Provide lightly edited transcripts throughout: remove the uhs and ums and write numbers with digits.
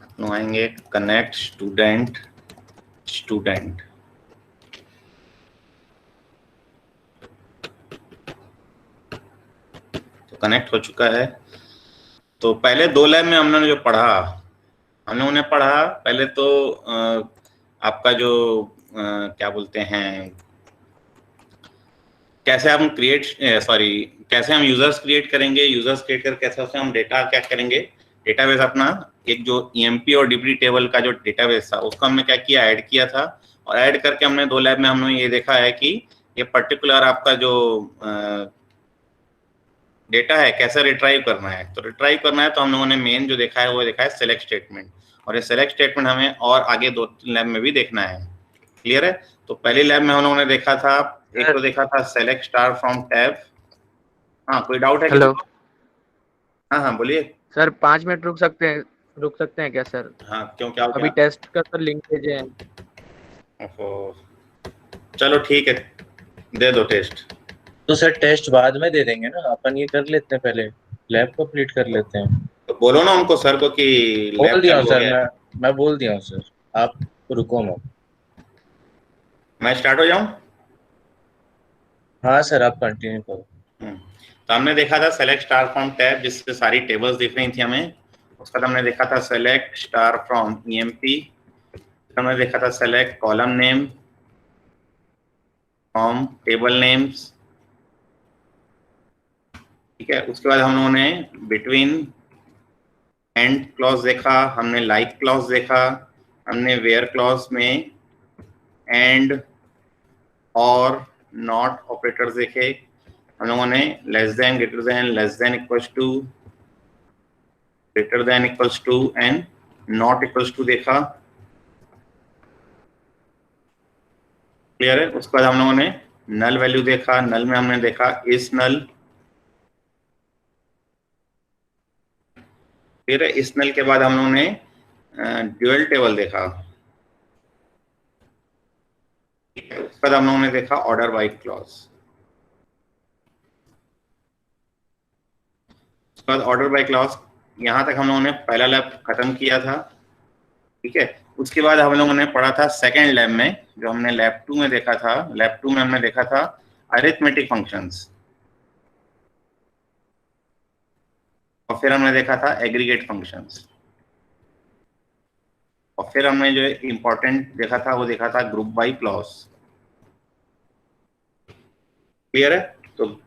हम आएंगे connect student student. तो कनेक्ट हो चुका है। तो पहले 2 लैब में हमने जो पढ़ा, हमने उन्हें पढ़ा पहले तो आपका जो क्या बोलते हैं, कैसे हम कैसे हम यूजर्स क्रिएट करेंगे, यूजर्स क्रिएट कर कैसे उससे हम डेटा क्या करेंगे, डेटाबेस अपना एक जो ईएमपी और डीपीटी टेबल का जो डेटाबेस था उसको हमने क्या किया, ऐड किया था। और ऐड करके हमने 2 लैब में हमने ये देखा है कि ये पर्टिकुलर आपका जो डेटा है कैसे रिट्राइव करना है। तो रिट्राइव करना है तो हम लोगों ने मेन जो देखा है वो देखा है सेलेक्ट स्टेटमेंट, और ये सेलेक्ट स्टेटमेंट हमें और आगे 2-3 लैब में भी देखना है। क्लियर है? तो पहली लैब में हम लोगों ने देखा था, एक तो देखा था सेलेक्ट स्टार फ्रॉम टैब। हाँ, कोई डाउट है किसी हेलो को? हाँ हाँ बोलिए। सर, 5 मिनट रुक सकते हैं क्या सर? हाँ क्यों, क्या हो अभी गया? टेस्ट का सर लिंक भेजे हैं। ओहो, चलो ठीक है, दे दो टेस्ट। तो सर टेस्ट बाद में दे देंगे ना, अपन ये कर लेते हैं, पहले लैब कंप्लीट कर लेते हैं। तो बोलो ना उनको, सर को, कि बोल लैब दिया हूँ चालू हो सर, गया है। मैं बोल दिया हूँ सर, आप रुको मत। मैं स्टार्ट हो जाऊँ? हाँ सर, आप कंटिन्यू करो। तो हमने देखा था सेलेक्ट स्टार फ्रॉम टैब, जिससे सारी टेबल्स दिख रही थी हमें। उसका हमने देखा था सेलेक्ट स्टार फ्रॉम ईएमपी। हमने देखा था select column name from table names. ठीक है, उसके बाद हम लोगों ने बिटवीन एंड क्लॉज देखा, हमने लाइक क्लॉज देखा, हमने वेयर क्लॉज में एंड और नॉट ऑपरेटर्स देखे। हम लोगों ने less than, greater than, less than equals to, greater than equals to and not equals to देखा। क्लियर है? उसके बाद हम लोगों ने नल वैल्यू देखा, नल में हमने देखा इस नल। फिर इस नल के बाद हम लोगों ने ड्यूअल टेबल देखा। उसके बाद हम लोगों ने देखा ऑर्डर बाय क्लॉज। उसके बाद ऑर्डर बाय क्लॉज, यहां तक हम लोगों ने पहला लैब खत्म किया था। ठीक है, उसके बाद हम लोगों ने पढ़ा था सेकेंड लैब में, जो हमने लैब 2 में देखा था। लैब 2 में हमने देखा था अरिथमेटिक फंक्शंस, और फिर हमने देखा था एग्रीगेट फंक्शंस, और फिर हमने जो इंपॉर्टेंट देखा था वो देखा था ग्रुप बाय क्लॉज। क्लियर है? तो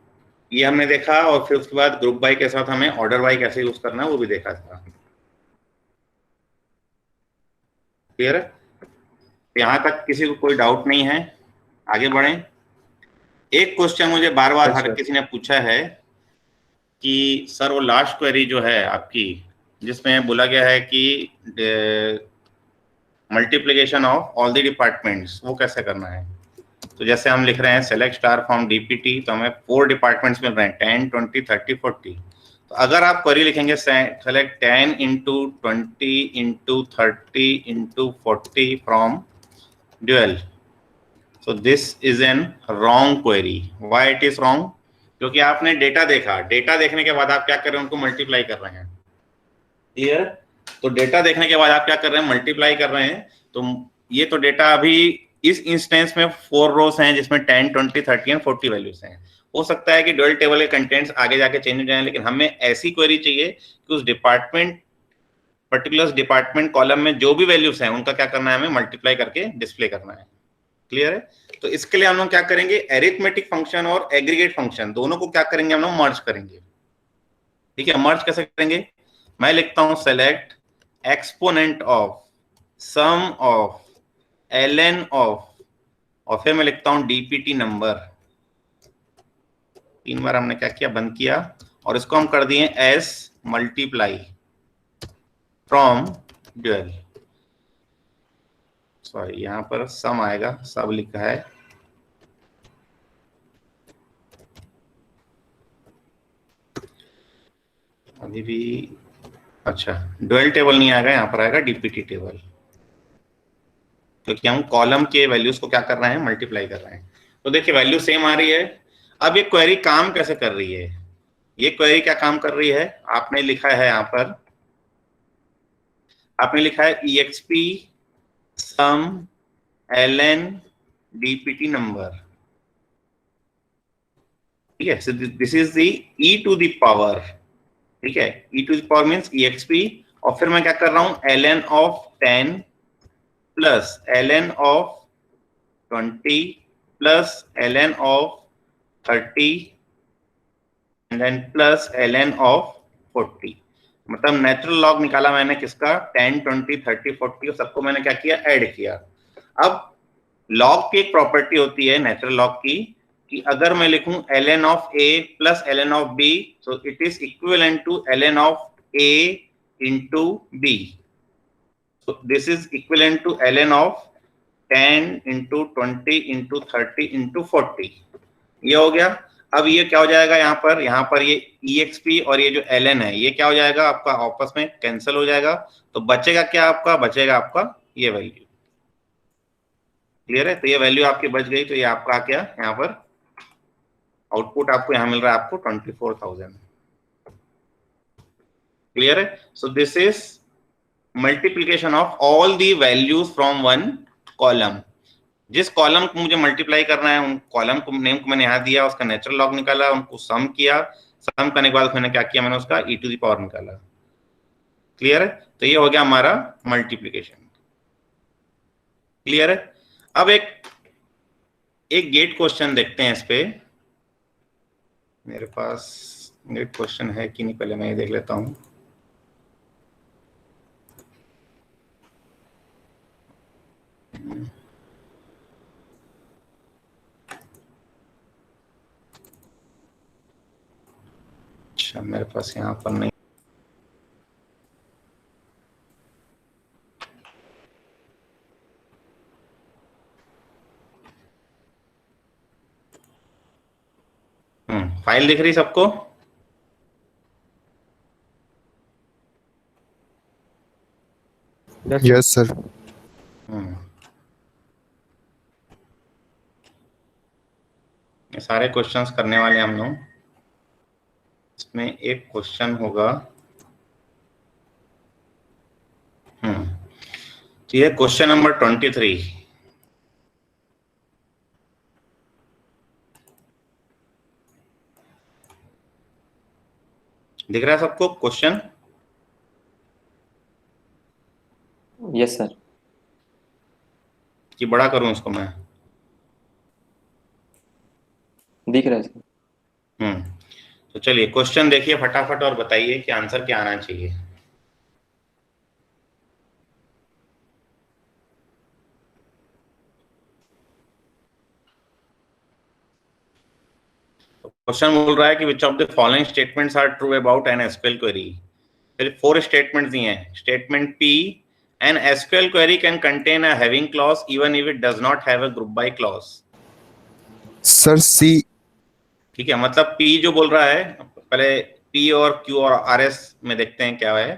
ये हमने देखा, और फिर उसके बाद ग्रुप बाय के साथ हमें ऑर्डर बाय कैसे यूज करना है वो भी देखा था। क्लियर है? यहां तक किसी को कोई डाउट नहीं है? आगे बढ़ें। एक क्वेश्चन मुझे बार बार हर सर किसी ने पूछा है कि सर वो लास्ट क्वेरी जो है आपकी, जिसमें बोला गया है कि multiplication of all the departments, वो कैसे करना है। तो जैसे हम लिख रहे हैं सेलेक्ट स्टार फ्रॉम डीपीटी, तो हमें 4 डिपार्टमेंट्स मिल रहे हैं, 10, 20, 30, 40। तो अगर आप क्वेरी लिखेंगे select 10 into 20 into 30 into 40 from dual, so this is an wrong query. Why it is wrong? क्योंकि आपने डेटा देखा, डेटा देखने के बाद आप क्या कर रहे हैं, उनको मल्टीप्लाई कर रहे हैं। क्लियर? तो डेटा देखने के बाद आप क्या कर रहे हैं, मल्टीप्लाई कर रहे हैं। तो ये तो डेटा अभी इस इंस्टेंस में 4 रोज हैं, जिसमें 10, 20, 30 एंड 40 वैल्यूज हैं। हो सकता है कि ड्यूअल टेबल के कंटेंट्स आगे जाके चेंज हो जाए, लेकिन हमें ऐसी क्वेरी चाहिए कि उस डिपार्टमेंट, पर्टिकुलर डिपार्टमेंट कॉलम में जो भी वैल्यूज हैं उनका क्या करना है, हमें मल्टीप्लाई करके डिस्प्ले करना है। क्लियर है? तो इसके लिए हम लोग क्या करेंगे, एरिथमेटिक फंक्शन और एग्रीगेट फंक्शन दोनों को क्या करेंगे, हम लोग मर्ज करेंगे। ठीक है, मर्ज कैसे करेंगे? मैं लिखता हूं select exponent of sum of ln of, और फिर मैं लिखता हूं डीपीटी नंबर। 3 बार हमने क्या किया, बंद किया, और इसको हम कर दिए S multiply from dual. Sorry, यहां पर सम आएगा, सब लिखा है। अभी भी अच्छा, ड्यूअल टेबल नहीं आएगा, यहां पर आएगा डीपीटी टेबल, क्योंकि हम कॉलम के वैल्यूज को क्या कर रहे हैं, मल्टीप्लाई कर रहे हैं। तो देखिए वैल्यू सेम आ रही है। अब ये क्वेरी काम कैसे कर रही है? ये क्वेरी क्या काम कर रही है, आपने लिखा है यहां पर, आपने लिखा है EXP sum ln DPT number, ठीक है। So this is the e to the power, ठीक है, e to the power means EXP, और फिर मैं क्या कर रहा हूं ln of 10 plus ln of 20 plus ln of 30 and then plus ln of 40। मतलब नेचुरल लॉग निकाला मैंने किसका, 10 20 30 40, और सबको मैंने क्या किया, ऐड किया। अब लॉग की एक प्रॉपर्टी होती है नेचुरल लॉग की कि अगर मैं लिखूं ln of a plus ln of b, so it is equivalent to ln of a into b। So this is equivalent to ln of 10 into 20 into 30 into 40। ये हो गया। अब ये क्या हो जाएगा, यहाँ पर ये EXP और ये जो ln है ये क्या हो जाएगा आपका, आपस में कैंसिल हो जाएगा। तो बचेगा क्या आपका, बचेगा आपका ये वैल्यू। क्लियर है? तो ये वैल्यू आपकी बच गई, तो ये आपका क्या, यहाँ पर आउटपुट आपको यहाँ मिल रहा है आपको 24,000। क्लियर है? So this is multiplication of all the values from one column. जिस कॉलम को मुझे मल्टीप्लाई करना है उन कॉलम को नेम को मैंने यहाँ दिया, उसका नेचुरल लॉग निकाला, उनको सम किया, सम करने के बाद मैंने क्या किया, मैंने उसका e टू द पावर निकाला। क्लियर है? तो ये हो गया हमारा मल्टीप्लीकेशन। क्लियर है? अब एक गेट क्वेश्चन देखते हैं इस पे। मेरे पास गेट क्वेश्चन है कि नहीं, पहले मैं ये देख लेता हूं। अच्छा, मेरे पास यहाँ पर नहीं। फाइल दिख रही सबको? Yes sir. ये सारे क्वेश्चंस करने वाले हम लोग। इसमें एक क्वेश्चन होगा, तो ये क्वेश्चन नंबर 23। दिख रहा है सबको क्वेश्चन? Yes sir. कि बड़ा करूं इसको मैं? दिख रहा है सर। तो चलिए क्वेश्चन देखिए फटाफट और बताइए कि आंसर क्या आना चाहिए। क्वेश्चन बोल रहा है कि which of the following statements are true about an SQL query. फिर 4 स्टेटमेंट्स दिए हैं। Statement P, an SQL query can contain a having clause even if it does not have a group by clause. Sir C. ठीक है, मतलब P जो बोल रहा है, पहले P और Q और RS में देखते हैं क्या है।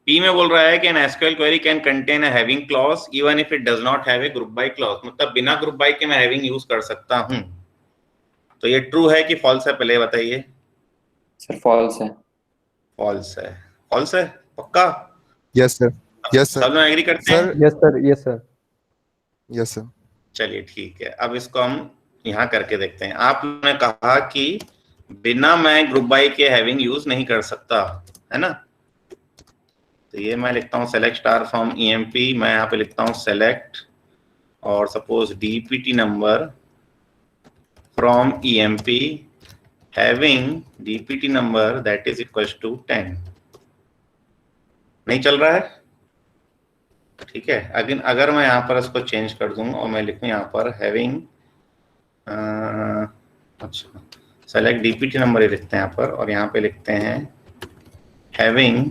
P में बोल रहा है कि an SQL query can contain a having clause even if it does not have a group by clause, मतलब बिना ग्रुप बाय के मैं हैविंग यूज कर सकता हूं। तो ये ट्रू है कि फॉल्स है, पहले बताइए। सर फॉल्स है। फॉल्स है। फॉल्स है पक्का? Yes sir. यस सब सर। लोग एग्री करते हैं? Sir yes sir, yes sir. Yes sir. चलिए ठीक है, अब इसको हम यहाँ करके देखते हैं। आपने कहा कि बिना मैं ग्रुप बाय के हैविंग यूज नहीं कर सकता, है ना? तो ये मैं लिखता हूँ सेलेक्ट स्टार फ्रॉम EMP, मैं यहाँ पे लिखता हूँ सेलेक्ट और suppose DPT number from EMP having DPT number that is equals to 10। नहीं चल रहा है? ठीक है, अगर मैं यहाँ पर इसको चेंज कर दूं और मैं लिखूं यहाँ पर हैविंग, अच्छा सेलेक्ट DPT नंबर ही लिखते हैं यहाँ पर, और यहाँ पे लिखते हैं having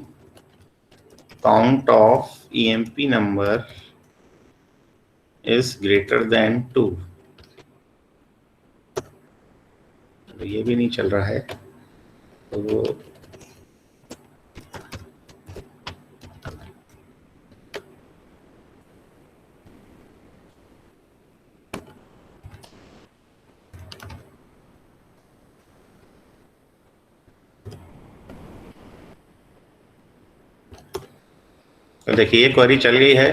count of EMP number is greater then 2। तो ये भी नहीं चल रहा है, तो तो देखिए ये क्वेरी चल गई है,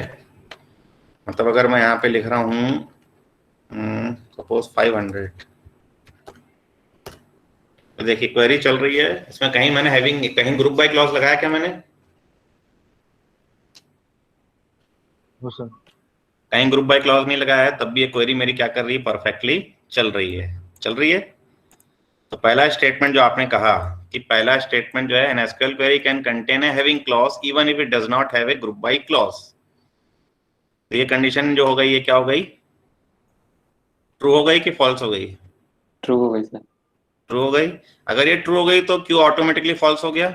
मतलब अगर मैं यहाँ पे लिख रहा हूँ सपोज 500, तो देखिए क्वेरी चल रही है, इसमें कहीं मैंने हैविंग, कहीं ग्रुप बाय क्लॉज लगाया क्या मैंने? कहीं ग्रुप बाय क्लॉज नहीं लगाया है, तब भी ये क्वेरी मेरी क्या कर रही है, परफेक्टली चल रही है, चल रही है। तो पहला स्टेटमेंट जो आपने कहा कि पहला स्टेटमेंट जो है, an SQL query can contain a having clause even if it does not have a group by clause. तो ये कंडीशन जो हो गई, ये क्या हो गई, ट्रू हो गई कि फॉल्स हो गई? ट्रू हो गई सर। ट्रू हो गई। अगर ये ट्रू हो गई तो क्यों ऑटोमेटिकली फॉल्स हो गया?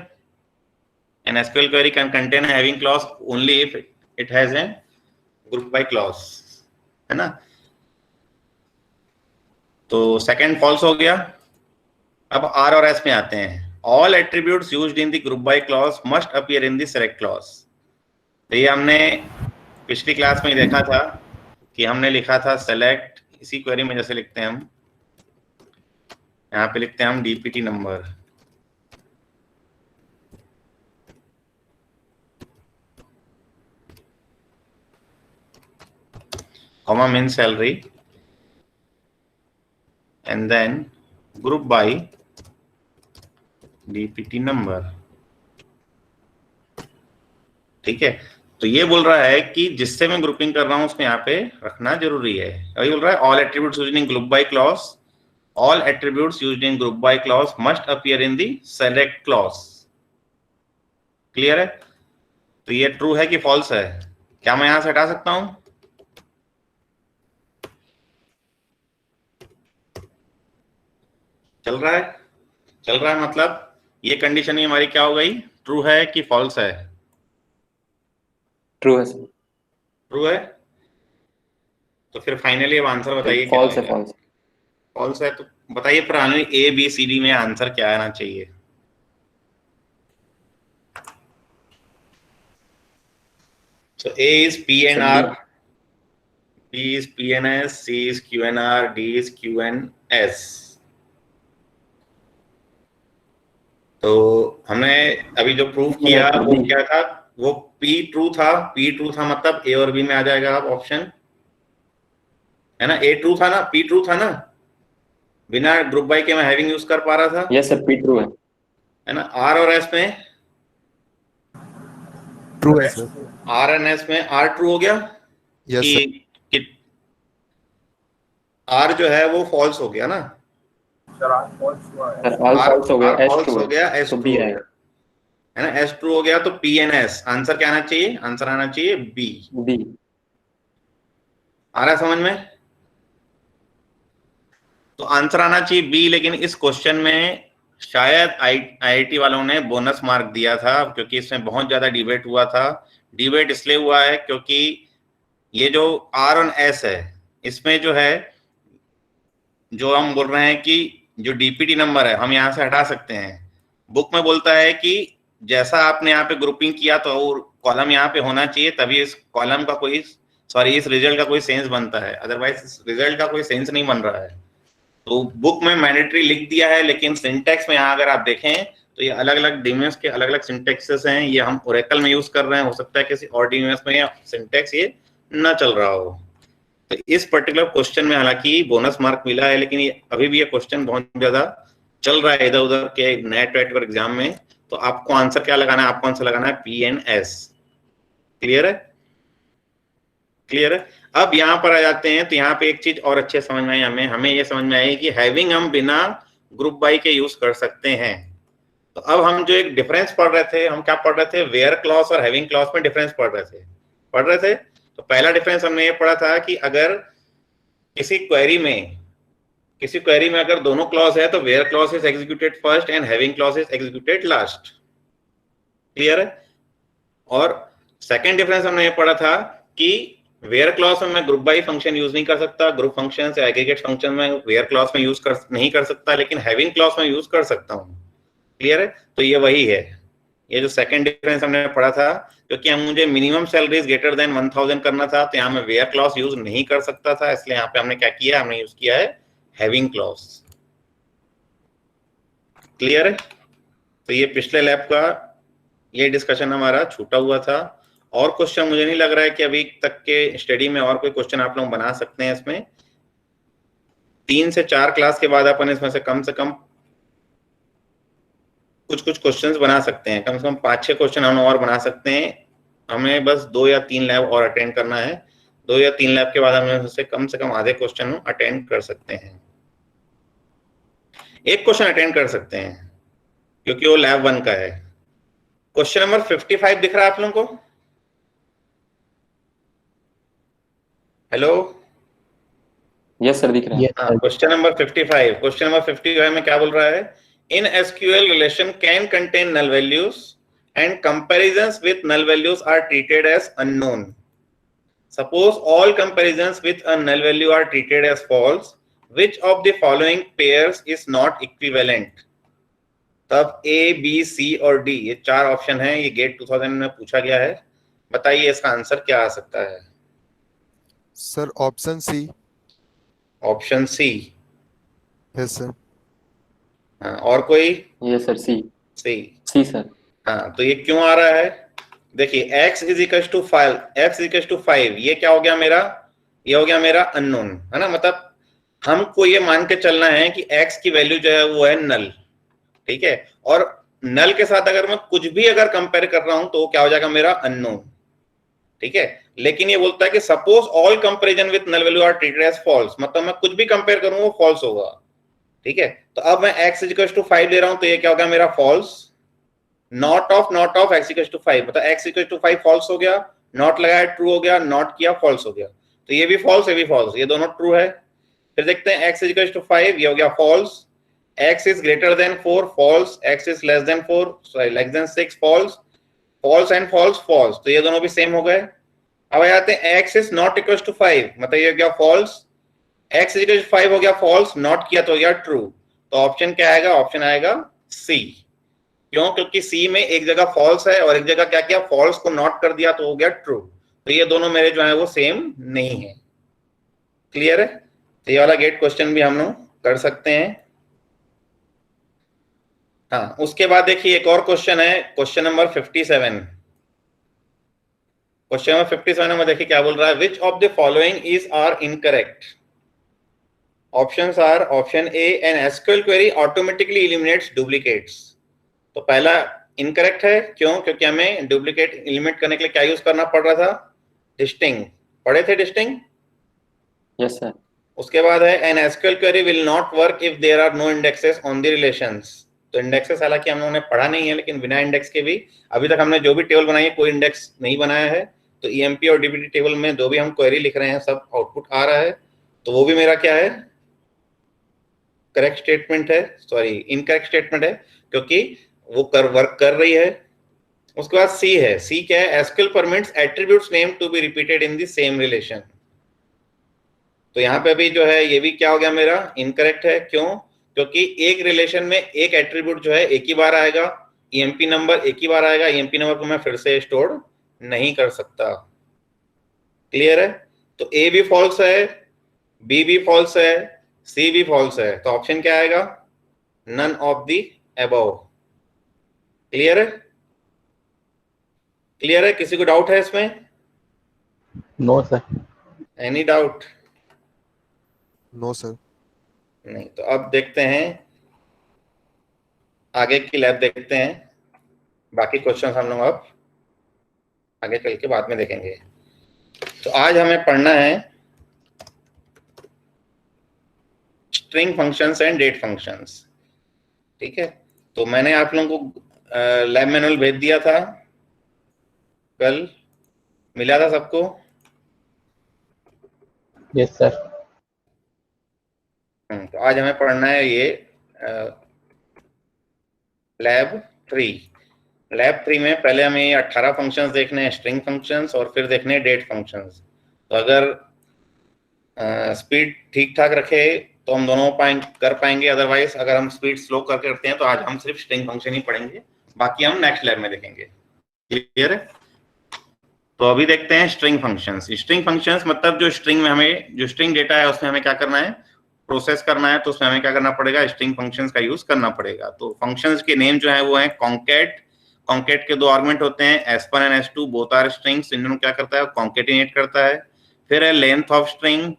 An SQL query can contain a having clause only if it has a group by clause, है ना? तो सेकंड फॉल्स हो गया। अब आर और एस में आते हैं। All attributes used in the group by clause must appear in the select clause. तो ये हमने पिछली क्लास में देखा था कि हमने लिखा था सेलेक्ट, इसी क्वेरी में जैसे लिखते हैं हम, यहाँ पे लिखते हैं हम DPT number, comma mean salary, and then group by DPT number. ठीक है, तो ये बोल रहा है कि जिससे मैं ग्रुपिंग कर रहा हूं उसको यहाँ पे रखना जरूरी है। अभी बोल रहा है all attributes used in group by clause, all attributes used in group by clause must appear in the select clause. Clear है? तो ये ट्रू है कि फॉल्स है? क्या मैं यहां से हटा सकता हूं? चल रहा है? चल रहा है, मतलब ये कंडीशन हमारी क्या हो गई, ट्रू है कि फॉल्स है? ट्रू है सर। ट्रू है। तो फिर फाइनली अब आंसर बताइए। फॉल्स है। फॉल्स। फॉल्स है तो बताइए प्राणी ए बी सी डी में आंसर क्या आना चाहिए? So A is PNR, B is PNS, C is QNR, D is QNS। तो हमने अभी जो प्रूव किया वो क्या था, वो P ट्रू था। P ट्रू था मतलब A और B में आ जाएगा अब ऑप्शन, है ना? A ट्रू था ना, P ट्रू था ना, बिना ग्रुप बाय के मैं हैविंग यूज कर पा रहा था, यस सर, पी ट्रू है ना? R और S में, ट्रू है सर। R एंड S में R ट्रू हो गया यस सर। कि R जो है वो फॉल्स हो गया ना? सर। ऑल फॉल्स हो गया, एस फॉल्स ट्रू हो गया, एस तो ट्रू बी हो है गया, है ना? एस ट्रू हो गया तो पी एन एस आंसर क्या आना चाहिए? आंसर आना चाहिए बी। बी। आ रहा है समझ में? तो आंसर आना चाहिए बी, लेकिन इस क्वेश्चन में शायद आईआईटी वालों ने बोनस मार्क दिया था, क्योंकि इसमें बहुत ज्यादा डिबेट हुआ था। डिबेट इसलिए हुआ है क्योंकि ये जो आर और एस है, इसमें जो है, जो हम बोल रहे हैं कि जो डीपीटी नंबर है हम यहाँ से हटा सकते हैं। बुक में बोलता है कि जैसा आपने यहाँ पे ग्रुपिंग किया तो कॉलम यहाँ पे होना चाहिए, तभी इस कॉलम का कोई, सॉरी, इस रिजल्ट का कोई सेंस बनता है, अदरवाइज इस रिजल्ट का कोई सेंस नहीं बन रहा है। तो बुक में मैंडेटरी लिख दिया है, लेकिन सिंटेक्स में यहाँ अगर आप देखें तो ये अलग अलग डीएमएस के अलग अलग सिंटेक्सेस हैं। ये हम ओरेकल में यूज कर रहे हैं, हो सकता है किसी और डीएमएस में या सिंटेक्स ये ना चल रहा हो। तो इस पर्टिकुलर क्वेश्चन में हालांकि बोनस मार्क मिला है, लेकिन ये अभी भी ये क्वेश्चन बहुत ज्यादा चल रहा है इधर उधर के नेट वेट पर एग्जाम में। तो आपको आंसर क्या लगाना है? आपको आंसर लगाना है पी एन एस। क्लियर है? क्लियर है? अब यहाँ पर आ जाते हैं, तो यहाँ पे एक चीज और अच्छे समझ में आई हमें ये समझ में आई कि हैविंग हम बिना ग्रुप बाय के यूज कर सकते हैं। तो अब हम जो एक डिफरेंस पढ़ रहे थे, हम क्या पढ़ रहे थे? वेयर क्लॉज और हैविंग क्लॉज में डिफरेंस पढ़ रहे थे। तो पहला डिफरेंस हमने ये पढ़ा था कि अगर किसी क्वेरी में अगर दोनों क्लॉज है तो where clause is executed first and having clause is executed last. Clear है? और सेकंड डिफरेंस हमने ये पढ़ा था कि वेयर क्लॉज में मैं ग्रुप बाय फंक्शन यूज नहीं कर सकता, ग्रुप फंक्शन से एग्रीगेट फंक्शन में वेयर क्लॉज में यूज नहीं कर सकता, लेकिन हैविंग क्लॉज में यूज कर सकता हूं। क्लियर है? तो ये वही है, ये जो सेकंड डिफरेंस हमने पढ़ा था, क्योंकि हम मुझे मिनिमम सैलरी ग्रेटर देन 1000 करना था, तो यहाँ में वेयर क्लॉज यूज नहीं कर सकता था, इसलिए यहाँ पे हमने क्या किया? हमने यूज किया है हैविंग क्लॉज। क्लियर है? तो ये पिछले लैब का ये डिस्कशन हमारा छूटा हुआ था, और क्वेश्चन मुझे नहीं लग रहा है कि अभी तक के स्टडी में और कोई क्वेश्चन आप लोग बना सकते हैं इसमें। 3 से 4 क्लास के बाद अपन इसमें से कम कुछ क्वेश्चंस बना सकते हैं, कम से कम 5-6 क्वेश्चन हम और बना सकते हैं। हमें बस 2 या 3 लैब और अटेंड करना है। 2 या 3 लैब के बाद हम उससे कम से कम आधे क्वेश्चन अटेंड कर सकते हैं। एक क्वेश्चन अटेंड कर सकते हैं क्योंकि वो लैब 1 का है। क्वेश्चन नंबर 55 दिख रहा है आप लोगों को? हेलो, यस सर, दिख रहा है। क्वेश्चन नंबर 55 में क्या बोल रहा है? In SQL relation can contain null values and comparisons with null values are treated as unknown. Suppose all comparisons with a null value are treated as false, which of the following pairs is not equivalent? तब A, B, C और D ये 4 option हैं। ये gate 2000 में पूछा गया है। बताइए इसका आंसर क्या आ सकता है? Sir option C. Option C? Yes sir. हाँ, और कोई? Yes sir, C. C sir. हाँ, तो ये क्यों आ रहा है? देखिए x is equal to 5, x is equal to 5, ये क्या हो गया मेरा? ये हो गया मेरा अननोन, है ना। मतलब हमको ये मान के चलना है कि x की वैल्यू जो है वो है नल, ठीक है। और नल के साथ अगर मैं कुछ भी अगर कंपेयर कर रहा हूं तो क्या हो जाएगा मेरा? अननोन, ठीक है। लेकिन ये बोलता है कि suppose all comparison with null value are treated as false, मतलब मैं कुछ भी कंपेयर करूं वो फॉल्स होगा, ठीक है। तो अब मैं x इक्वल टू 5 ले रहा हूं तो ये क्या होगा मेरा? False. Not of x equal to 5, मतलब x इक्वल टू 5 फॉल्स हो गया। नॉट लगाया ट्रू हो गया, नॉट किया फॉल्स हो गया। तो ये भी फॉल्स, ये भी फॉल्स, ये दोनों ट्रू है। फिर देखते हैं x इक्वल टू 5, ये हो गया false. x is greater than 4 false, x is less than 4 sorry less than 6 false, false and false false, तो ये दोनों भी सेम हो गए। अब आ जाते हैं x is not equal to 5, मतलब ये हो गया फॉल्स। x इक्वल टू 5 हो गया फॉल्स, नॉट किया तो हो गया ट्रू। तो ऑप्शन क्या आएगा? ऑप्शन आएगा सी। क्यों? क्योंकि सी में एक जगह फॉल्स है और एक जगह क्या किया? फॉल्स को नॉट कर दिया तो हो गया ट्रू। तो ये दोनों मेरे जो है वो सेम नहीं है। क्लियर है? तो ये वाला गेट क्वेश्चन भी हम लोग कर सकते हैं। हाँ, उसके बाद देखिए एक और क्वेश्चन है, क्वेश्चन नंबर 57। क्वेश्चन नंबर 57 में देखिए क्या बोल रहा है? Which of the following is are incorrect? Options are option A, an SQL query automatically eliminates duplicates. तो पहला इनकरेक्ट है। क्यों? क्योंकि हमें डुप्लीकेट एलिमिनेट करने के लिए क्या यूज करना पड़ रहा था? डिस्टिंग। पढ़े थे डिस्टिंग? Yes sir. उसके बाद है an SQL query will not work if there are no indexes on the relations. तो इंडेक्सेस हालांकि हम लोगों ने पढ़ा नहीं है, लेकिन बिना इंडेक्स के भी अभी तक हमने जो भी टेबल बनाई है कोई इंडेक्स नहीं बनाया है। तो ईएमपी और डीबीटी टेबल में जो भी हम क्वेरी लिख रहे हैं सब आउटपुट आ रहा है। तो वो भी मेरा क्या है? करेक्ट स्टेटमेंट है, सॉरी इनकरेक्ट स्टेटमेंट है, क्योंकि वो वर्क कर रही है। उसके बाद सी है। सी क्या है? SQL permits attributes name to be repeated in the same relation. तो यहाँ पे भी जो है ये भी क्या हो गया मेरा? इनकरेक्ट है। क्यों? क्योंकि एक रिलेशन में एक एट्रीब्यूट जो है एक ही बार आएगा, ईएमपी नंबर एक ही बार आएगा, ईएमपी नंबर को मैं फिर से स्टोर नहीं कर सकता। क्लियर है? तो ए भी फॉल्स है, बी भी फॉल्स है, सी भी फॉल्स है। तो ऑप्शन क्या आएगा? None of the above. Clear है? क्लियर है? किसी को डाउट है इसमें? No sir. Any doubt? No sir. नहीं। तो अब देखते हैं आगे की लैब, देखते हैं बाकी क्वेश्चन हम लोग अब आगे चल के बाद में देखेंगे। तो आज हमें पढ़ना है string functions and date functions, ठीक है। तो मैंने आप लोगों को लैब मैनुअल भेज दिया था, कल मिला था सबको? Yes sir. तो आज हमें पढ़ना है ये लैब 3। लैब 3 में पहले हमें 18 फंक्शंस देखने हैं, स्ट्रिंग फंक्शंस, और फिर देखने हैं डेट फंक्शंस। तो अगर स्पीड ठीक ठाक रखे तो हम दोनों कर पाएंगे, अदरवाइज अगर हम स्पीड स्लो करते हैं तो आज हम सिर्फ स्ट्रिंग फंक्शन ही पढ़ेंगे, बाकी हम नेक्स्ट लैब में देखेंगे। क्लियर है? तो अभी देखते हैं स्ट्रिंग फंक्शंस। स्ट्रिंग फंक्शंस मतलब जो स्ट्रिंग में हमें जो स्ट्रिंग डेटा है उसमें हमें क्या करना है? प्रोसेस करना है। तो उसमें हमें क्या करना पड़ेगा? स्ट्रिंग फंक्शंस का यूज करना पड़ेगा। तो फंक्शंस के नेम जो है वो है कॉन्कैट, कॉन्केट के दो आर्गुमेंट होते हैं S1 and S2, both are strings, इन दोनों क्या करता है, कॉन्केटिनेट करता है। फिर है length of string,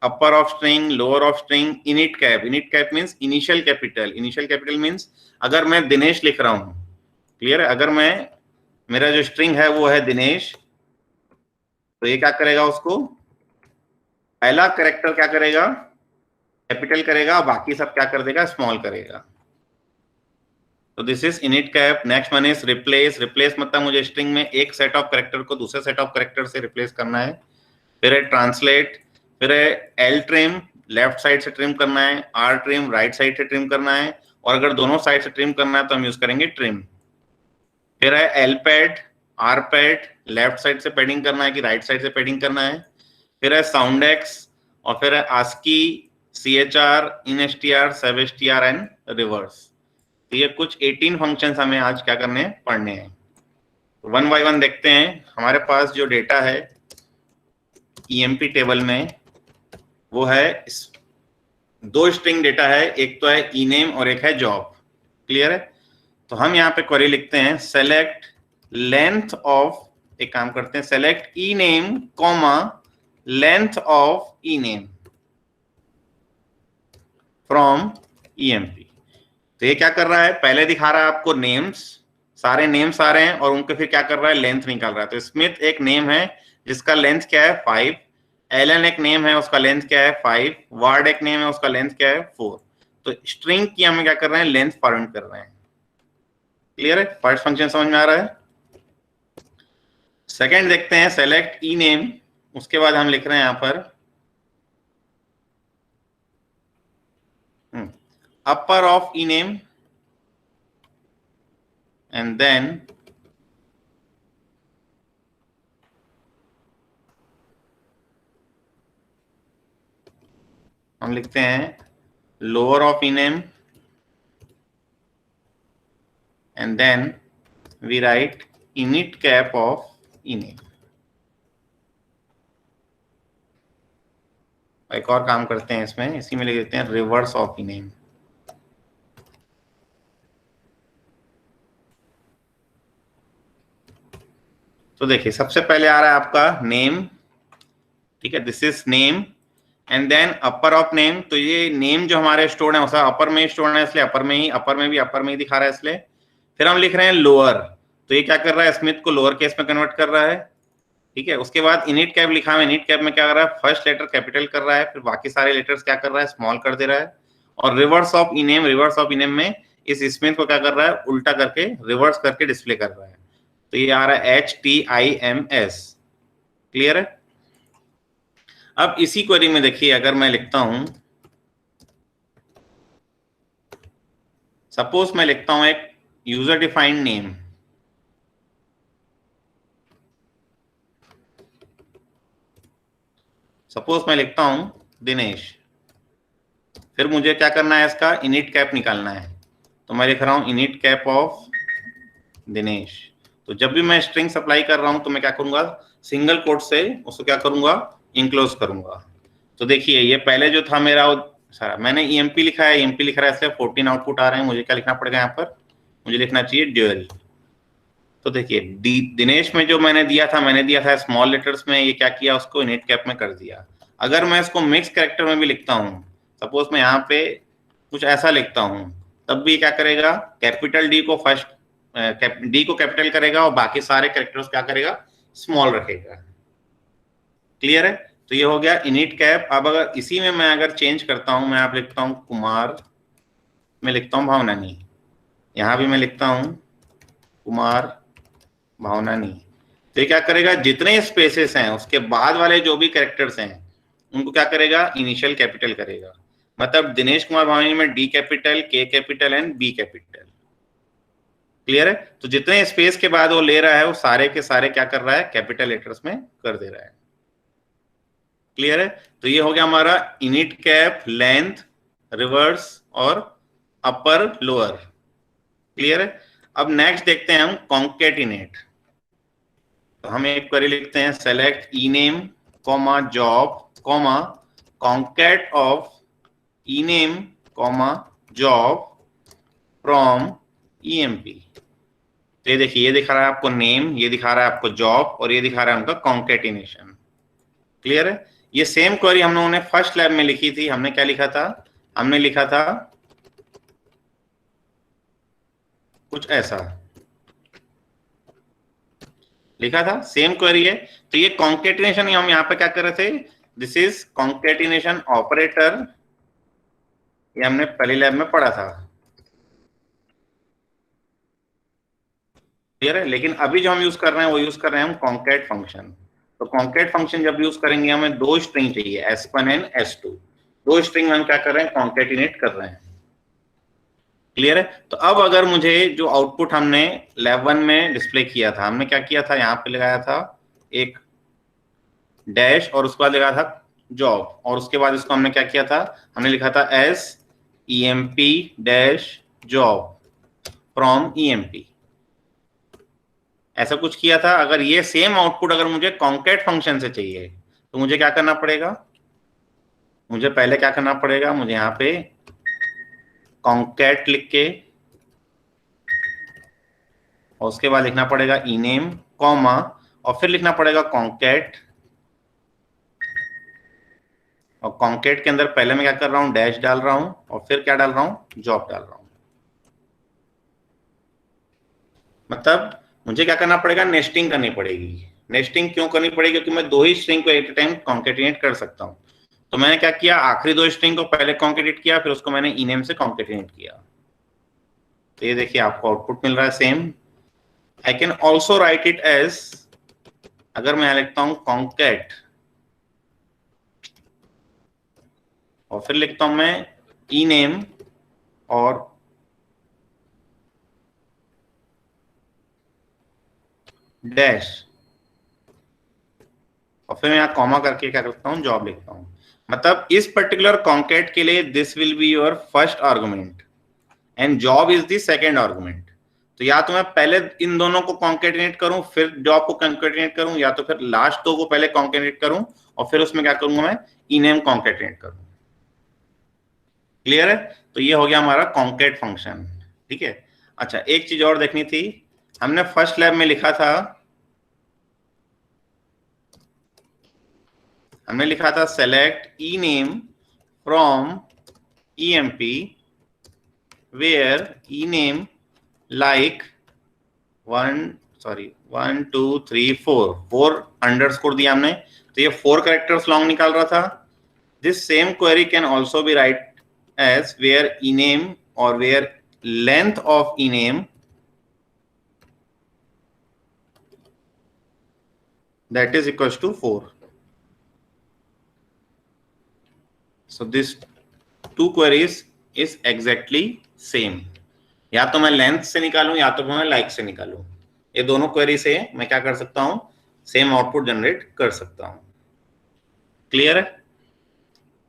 upper of string, lower of string, init cap. Init cap means initial capital. Initial capital means अगर मैं दिनेश लिख रहा हूं, क्लियर है, अगर मैं, मेरा जो स्ट्रिंग है वो है दिनेश, तो ये क्या करेगा, उसको पहला कैरेक्टर क्या करेगा, कैपिटल करेगा, बाकी सब क्या कर देगा, स्मॉल करेगा। तो this is init cap. Next one is replace. Replace मतलब मुझे स्ट्रिंग में एक सेट ऑफ कैरेक्टर को दूसरे सेट ऑफ कैरेक्टर से रिप्लेस करना है। फिर है ट्रांसलेट, फिर है एल ट्रिम, लेफ्ट साइड से ट्रिम करना है, आर ट्रिम, राइट साइड से ट्रिम करना है, और अगर दोनों साइड से ट्रिम करना है तो हम यूज करेंगे ट्रिम। फिर है L pad, R pad, left side से पैडिंग करना है कि राइट साइड से पैडिंग करना है। फिर है साउंड एक्स, और फिर है ASCII, CHR, INSTR, SUBSTR and reverse. तो ये कुछ 18 फंक्शंस हमें आज क्या करने हैं, पढ़ने हैं। वन बाय वन देखते हैं। हमारे पास जो डेटा है EMP टेबल में वो है दो स्ट्रिंग डेटा है, एक तो है ename और एक है job, क्लियर है। तो हम यहाँ पे क्वेरी लिखते हैं सेलेक्ट लेंथ ऑफ, एक काम करते हैं select ename comma length of ename from EMP। तो ये क्या कर रहा है, पहले दिखा रहा है आपको नेम्स, सारे नेम्स आ रहे हैं और उनके फिर क्या कर रहा है, लेंथ निकाल रहा है। तो स्मिथ एक नेम है जिसका लेंथ क्या है 5, एलन एक नेम है उसका लेंथ क्या है 5, वार्ड एक नेम है उसका लेंथ क्या है 4। तो स्ट्रिंग की हमें क्या कर रहे हैं, लेंथ फाइंड कर रहे हैं, क्लियर है। फर्स्ट फंक्शन समझ में आ रहा है। सेकंड देखते हैं सेलेक्ट ई नेम, उसके बाद हम लिख रहे हैं यहां पर upper of ename and then हम लिखते हैं lower of ename and then we write init cap of ename। एक और काम करते हैं इसमें, इसी में लिख देते हैं रिवर्स ऑफ ename। तो देखिए सबसे पहले आ रहा है आपका नेम, ठीक है, this is name and then upper of name. तो ये नेम जो हमारे स्टोर है उसका अपर में स्टोर है, इसलिए अपर में ही दिखा रहा है इसलिए। फिर हम लिख रहे हैं लोअर, तो ये क्या कर रहा है, स्मिथ को लोअर केस में कन्वर्ट कर रहा है, ठीक है। उसके बाद इनिट कैप लिखा है, इनिट कैप में क्या कर रहा है, फर्स्ट लेटर कैपिटल कर रहा है, फिर बाकी सारे लेटर्स क्या कर रहा है, स्मॉल कर दे रहा है। और रिवर्स ऑफ इनेम, रिवर्स ऑफ इनेम में इस स्मिथ को क्या कर रहा है, उल्टा करके रिवर्स करके डिस्प्ले कर रहा है। तो ये आ रहा है HTIMS, क्लियर है। अब इसी क्वेरी में देखिए अगर मैं लिखता हूं, सपोज मैं लिखता हूं एक यूजर डिफाइंड नेम, सपोज मैं लिखता हूं दिनेश, फिर मुझे क्या करना है, इसका इनिट कैप निकालना है। तो मैं लिख रहा हूं इनिट कैप ऑफ दिनेश। तो जब भी मैं स्ट्रिंग सप्लाई कर रहा हूं तो मैं क्या करूंगा, सिंगल कोट से उसको क्या करूंगा, इंक्लोज करूंगा। तो देखिए ये पहले जो था मेरा सारा, मैंने EMP लिखा है, EMP लिख रहा है इसलिए 14 आउटपुट आ रहे हैं। मुझे क्या लिखना पड़ेगा यहाँ पर, मुझे लिखना चाहिए ड्यूअल। तो देखिए दिनेश में जो मैंने दिया था स्मॉल लेटर्स में, ये क्या किया, उसको इनिट कैप में कर दिया। अगर मैं इसको मिक्स कैरेक्टर में भी लिखता हूँ, सपोज मैं यहाँ पे कुछ ऐसा लिखता हूँ, तब भी क्या करेगा, कैपिटल D को फर्स्ट D को कैपिटल करेगा और बाकी सारे कैरेक्टर्स क्या करेगा, स्मॉल रखेगा, क्लियर है। तो ये हो गया इनिट कैप। अब अगर इसी में मैं अगर चेंज करता हूं, मैं आप लिखता हूं कुमार, मैं लिखता हूं भावनानी, यहां भी मैं लिखता हूं कुमार भावनानी। तो ये क्या करेगा, जितने स्पेसेस हैं उसके बाद वाले जो भी कैरेक्टर्स हैं उनको क्या करेगा, इनिशियल कैपिटल करेगा। मतलब दिनेश कुमार भावनानी में D capital, K capital and B capital, clear है। तो जितने स्पेस के बाद वो ले रहा है वो सारे के सारे क्या कर रहा है, कैपिटल लेटर्स में कर दे रहा है, क्लियर है। तो ये हो गया हमारा इनिट कैप, लेंथ, रिवर्स और अपर लोअर, क्लियर है। अब नेक्स्ट देखते हैं हम कॉन्केटिनेट। तो हम एक क्वेरी लिखते हैं select ename comma job comma concat of ename comma job from EMP। तो ये देखिए, ये दिखा रहा है आपको नेम, ये दिखा रहा है आपको जॉब, और ये दिखा रहा है उनका कॉन्केटिनेशन। क्लियर है? ये सेम क्वेरी हम लोगों ने फर्स्ट लैब में लिखी थी। हमने क्या लिखा था? हमने लिखा था कुछ ऐसा लिखा था, सेम क्वेरी है। तो ये कॉन्केटिनेशन हम यहाँ पे क्या कर रहे थे? दिस इज कॉन्केटिनेशन ऑपरेटर, ये हमने पहली लैब में पढ़ा था। क्लियर है? लेकिन अभी जो हम यूज कर रहे हैं वो यूज कर रहे हैं हम कॉन्कैट फंक्शन। तो कॉन्कैट फंक्शन जब यूज करेंगे हमें दो स्ट्रिंग चाहिए, S1 एंड S2। दो स्ट्रिंग हम क्या कर रहे हैं? कॉन्केटिनेट कर रहे हैं। क्लियर है? तो अब अगर मुझे जो आउटपुट हमने लैब 1 में डिस्प्ले किया था, हमने क्या किया था? यहाँ पे लगाया था एक डैश और उसके बाद लगाया था जॉब, और उसके बाद इसको हमने क्या किया था? हमने लिखा था SEMP dash job from EMP, ऐसा कुछ किया था। अगर ये सेम आउटपुट अगर मुझे कॉन्कैट फंक्शन से चाहिए तो मुझे क्या करना पड़ेगा? मुझे पहले क्या करना पड़ेगा? मुझे यहाँ पे कॉन्कैट लिख के और उसके बाद लिखना पड़ेगा ename कॉमा, और फिर लिखना पड़ेगा कॉन्कैट, और कॉन्कैट के अंदर पहले मैं क्या कर रहा हूँ? डैश डाल रहा हूं, और फिर क्या डाल रहा हूं? जॉब डाल रहा हूं। मतलब मुझे क्या करना पड़ेगा? नेस्टिंग करनी पड़ेगी। नेस्टिंग क्यों करनी पड़ेगी? क्योंकि मैं दो ही स्ट्रिंग को एट ए टाइम कॉन्केटिनेट कर सकता हूं। तो मैंने क्या किया? आखिरी दो स्ट्रिंग को पहले कॉन्केटिनेट किया, फिर उसको मैंने ename से कॉन्केटिनेट किया। तो ये देखिए आपको आउटपुट मिल रहा है same. I can also write it as, अगर मैं लिखता हूं कॉन्कैट और फिर लिखता हूं मैं ename और डैश, और फिर मैं यहाँ कॉमा करके क्या करता हूँ? जॉब लिखता हूँ। मतलब इस पर्टिकुलर कॉन्कैट के लिए this will be your first argument and job is the second argument. तो या तो मैं पहले इन दोनों को कॉन्केटिनेट करूं फिर जॉब को कॉन्केटिनेट करूं, या तो फिर लास्ट दो को पहले कॉन्केटिनेट करूं और फिर उसमें क्या करूंगा? मैं ename कॉन्केटिनेट करूं। क्लियर है? तो ये हो गया हमारा कॉन्कैट फंक्शन। ठीक है। अच्छा, एक चीज और देखनी थी। हमने फर्स्ट लैब में लिखा था, हमने लिखा था select ename from EMP where ename like 1 2 3 4 underscore दिया हमने, तो ये 4 कैरेक्टर्स लॉन्ग निकाल रहा था। This same query can also be write as where ename or where length of ename that is equals to 4. So this two queries is exactly same. या तो मैं लेंथ से निकालूं या तो मैं लाइक से निकालूं, ये दोनों क्वेरी से मैं क्या कर सकता हूं? सेम आउटपुट जनरेट कर सकता हूं। क्लियर है?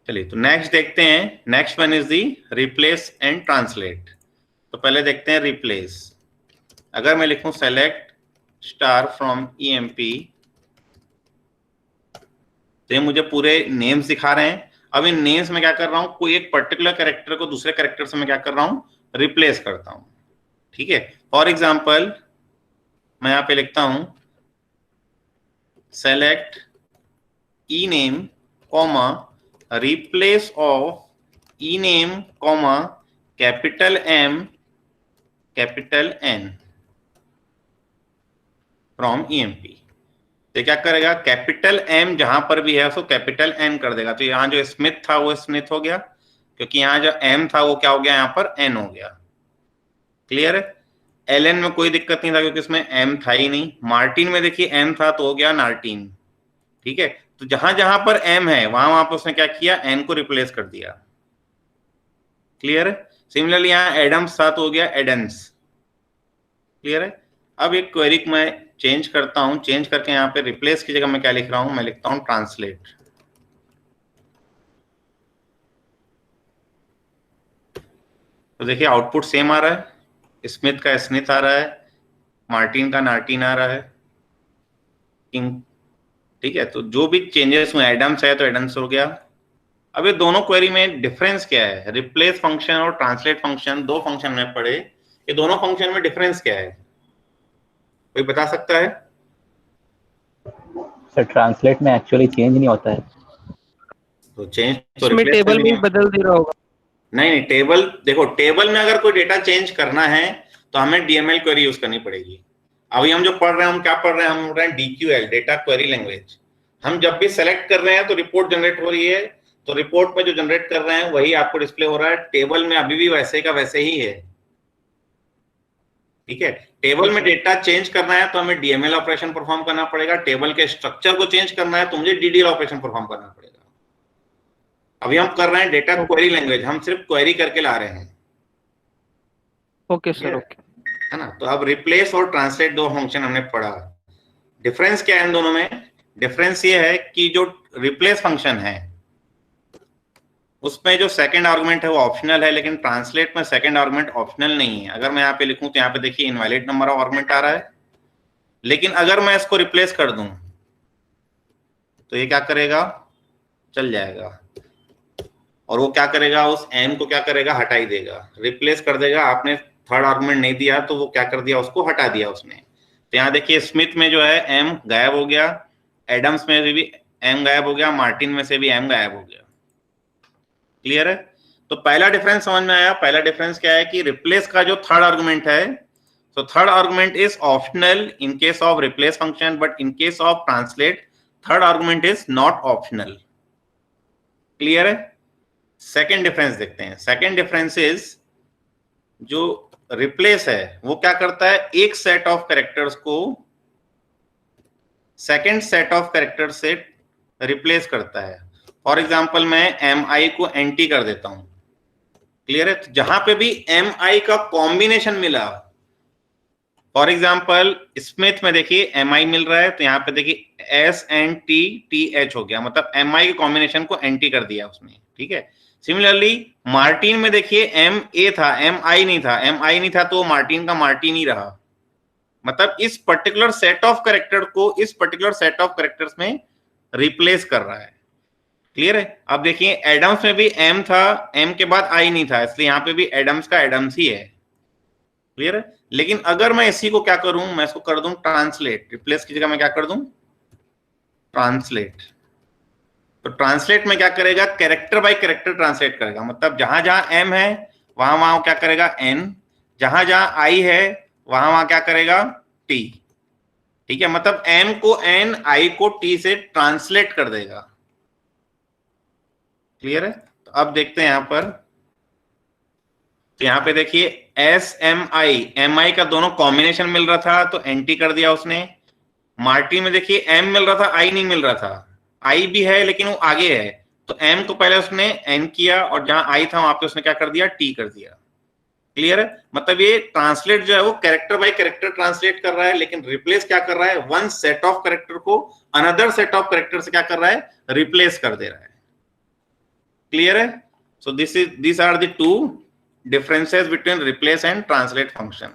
चलिए तो नेक्स्ट देखते हैं। Next one is the replace and translate. तो पहले देखते हैं रिप्लेस। अगर मैं लिखूं सेलेक्ट स्टार फ्रॉम EMP, तो ये मुझे पूरे नेम्स दिखा रहे हैं। अब इन नेम्स में क्या कर रहा हूं? कोई एक पर्टिकुलर कैरेक्टर को दूसरे कैरेक्टर से मैं क्या कर रहा हूं? रिप्लेस करता हूं। ठीक है। फॉर एग्जाम्पल मैं यहां पे लिखता हूं select ename comma replace of ename comma capital M capital N from EMP। तो क्या करेगा? कैपिटल M जहां पर भी है उसको कैपिटल N कर देगा। तो यहां जो स्मिथ था वो स्मिथ हो गया, क्योंकि यहाँ जो M था वो क्या हो गया? यहाँ पर N हो गया। क्लियर है? LN में कोई दिक्कत नहीं था क्योंकि इसमें M था ही नहीं। मार्टिन में देखिए M था तो हो गया नार्टिन। ठीक है। तो जहां जहां पर M है वहां पर उसने क्या किया? N को रिप्लेस कर दिया। क्लियर है? सिमिलरली यहाँ एडम्स था तो हो गया एडेंस। क्लियर है? अब एक क्वेरी को मैं चेंज करता हूं, चेंज करके यहाँ पे रिप्लेस की जगह मैं क्या लिख रहा हूं? मैं लिखता हूं ट्रांसलेट। तो देखिए आउटपुट सेम आ रहा है। स्मिथ का स्मिथ आ रहा है, मार्टिन का नार्टिन आ रहा है, किंग। ठीक है। तो जो भी चेंजेस हुए, एडम्स है तो एडम्स हो गया। अब ये दोनों क्वेरी में डिफरेंस क्या है? रिप्लेस फंक्शन और ट्रांसलेट फंक्शन, दो फंक्शन में पढ़े, ये दोनों फंक्शन में डिफरेंस क्या है? कोई बता सकता है? सर ट्रांसलेट में एक्चुअली चेंज नहीं होता है। तो चेंज तो इसमें रिप्लेस टेबल में भी भी है। बदल दे रहा होगा। नहीं, टेबल देखो, टेबल में अगर कोई डेटा चेंज करना है तो हमें डीएमएल क्वेरी यूज करनी पड़ेगी। अभी हम जो पढ़ रहे हैं, हम क्या पढ़ रहे हैं? हम पढ़ रहे हैं डीक्यूएल, डेटा क्वेरी लैंग्वेज। हम जब भी सेलेक्ट कर रहे हैं तो रिपोर्ट जनरेट हो रही है, तो रिपोर्ट में जो जनरेट कर रहे हैं वही आपको डिस्प्ले हो रहा है। टेबल में अभी भी वैसे का वैसे ही है, ठीक है। टेबल में डेटा चेंज करना है तो हमें डीएमएल ऑपरेशन परफॉर्म करना पड़ेगा। टेबल के स्ट्रक्चर को चेंज करना है तो मुझे डीडीएल ऑपरेशन परफॉर्म करना पड़ेगा। अभी हम कर रहे हैं डेटा क्वेरी लैंग्वेज, हम सिर्फ क्वेरी करके ला रहे हैं। Okay sir, okay. है ना? तो अब रिप्लेस और ट्रांसलेट दो फंक्शन हमने पढ़ा। डिफरेंस क्या है इन दोनों में? डिफरेंस ये है कि जो रिप्लेस फंक्शन है उसमें जो सेकंड आर्गुमेंट है वो ऑप्शनल है, लेकिन ट्रांसलेट में सेकंड आर्गुमेंट ऑप्शनल नहीं है। अगर मैं यहाँ पे लिखूं तो यहाँ पे देखिए इनवैलिड नंबर ऑफ आर्गुमेंट आ रहा है, लेकिन अगर मैं इसको रिप्लेस कर दूं तो ये क्या करेगा? चल जाएगा। और वो क्या करेगा? उस एम को क्या करेगा? हटा ही देगा, रिप्लेस कर देगा। आपने थर्ड आर्गुमेंट नहीं दिया तो वो क्या कर दिया? उसको हटा दिया उसने। तो यहाँ देखिए स्मिथ में जो है एम गायब हो गया, एडम्स में भी एम गायब हो गया, मार्टिन में से भी एम गायब हो गया। क्लियर है? तो पहला डिफरेंस समझ में आया। पहला डिफरेंस क्या है कि रिप्लेस का जो थर्ड आर्गुमेंट है, तो third argument is optional in case off replace function, but in case of translate third argument is not optional. Clear है? सेकेंड डिफरेंस देखते हैं। सेकेंड डिफरेंस इज जो रिप्लेस है वो क्या करता है? एक सेट ऑफ कैरेक्टर्स को सेकेंड सेट ऑफ कैरेक्टर से रिप्लेस करता है। फॉर एग्जाम्पल मैं एम आई को एंटी कर देता हूं। क्लियर है? तो जहां पे भी एम आई का कॉम्बिनेशन मिला, फॉर एग्जाम्पल स्मिथ में देखिए एम आई मिल रहा है, तो यहाँ पे देखिए S N T T H हो गया, मतलब एम आई के कॉम्बिनेशन को एंटी कर दिया उसने। ठीक है। सिमिलरली मार्टिन में देखिए एम ए था, एम आई नहीं था, एम आई नहीं था तो मार्टिन का मार्टिन ही रहा। मतलब इस पर्टिकुलर सेट ऑफ कैरेक्टर को इस पर्टिकुलर सेट ऑफ कैरेक्टर्स में रिप्लेस कर रहा है। क्लियर है? अब देखिए एडम्स में भी एम था, एम के बाद आई नहीं था, इसलिए यहाँ पे भी एडम्स का एडम्स ही है। क्लियर है? लेकिन अगर मैं इसी को क्या करूं, मैं इसको कर दूं ट्रांसलेट, रिप्लेस की जगह मैं क्या कर दूं? ट्रांसलेट। तो ट्रांसलेट में क्या करेगा? कैरेक्टर बाय कैरेक्टर ट्रांसलेट करेगा। मतलब जहां जहां एम है वहां वहां क्या करेगा? एन। जहां जहां आई है वहां वहां क्या करेगा? टी। ठीक है। मतलब एम को एन, आई को टी से ट्रांसलेट कर देगा। क्लियर है? तो अब देखते हैं यहां पर, तो यहां पे देखिए एस एम आई का दोनों कॉम्बिनेशन मिल रहा था तो एंटी कर दिया उसने। मार्टिन में देखिए एम मिल रहा था, आई नहीं मिल रहा था, आई भी है लेकिन वो आगे है, तो एम को पहले उसने एन किया और जहां आई था वहां पे उसने क्या कर दिया? टी कर दिया। क्लियर है? मतलब ये ट्रांसलेट जो है वो कैरेक्टर बाय कैरेक्टर ट्रांसलेट कर रहा है, लेकिन रिप्लेस क्या कर रहा है? वन सेट ऑफ कैरेक्टर को अनदर सेट ऑफ कैरेक्टर से क्या कर रहा है? रिप्लेस कर दे रहा है। क्लियर है? So this are the two differences between replace and translate function.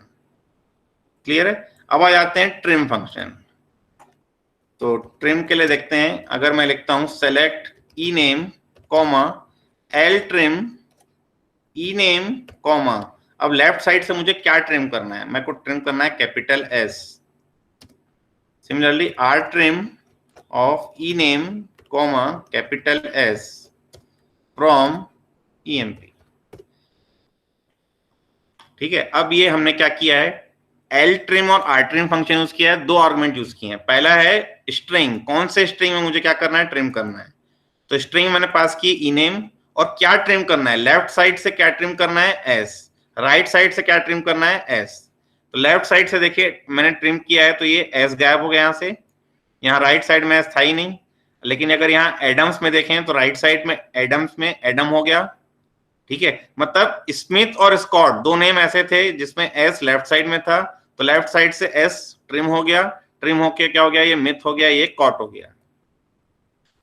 Clear है? अब आ जाते हैं ट्रिम फंक्शन। तो ट्रिम के लिए देखते हैं, अगर मैं लिखता हूं select E name comma L trim ई नेम कॉमा, अब लेफ्ट साइड से मुझे क्या ट्रिम करना है? मेरे को ट्रिम करना है capital S. Similarly R trim of E name comma capital S from EMP. ठीक है। अब ये हमने क्या किया है? एल ट्रिम और आर ट्रिम फंक्शन यूज किया है, दो आर्गुमेंट यूज किए हैं। पहला है स्ट्रिंग, कौन से स्ट्रिंग में मुझे क्या करना है? ट्रिम करना है। तो स्ट्रिंग मैंने पास की ई नेम, और क्या ट्रिम करना है? लेफ्ट साइड से क्या ट्रिम करना है? एस। राइट साइड से क्या ट्रिम करना है? एस। तो लेफ्ट साइड से देखिए मैंने ट्रिम किया है तो ये एस गायब हो गया यहां से, यहाँ राइट साइड में एस था ही नहीं। लेकिन अगर यहाँ एडम्स में देखें तो राइट साइड में एडम्स में एडम हो गया। ठीक है। मतलब स्मिथ और स्कॉट दो नेम ऐसे थे जिसमें एस लेफ्ट साइड में था, तो लेफ्ट साइड से एस ट्रिम हो गया, ट्रिम होके क्या हो गया? ये मिथ हो गया, ये कॉट हो गया।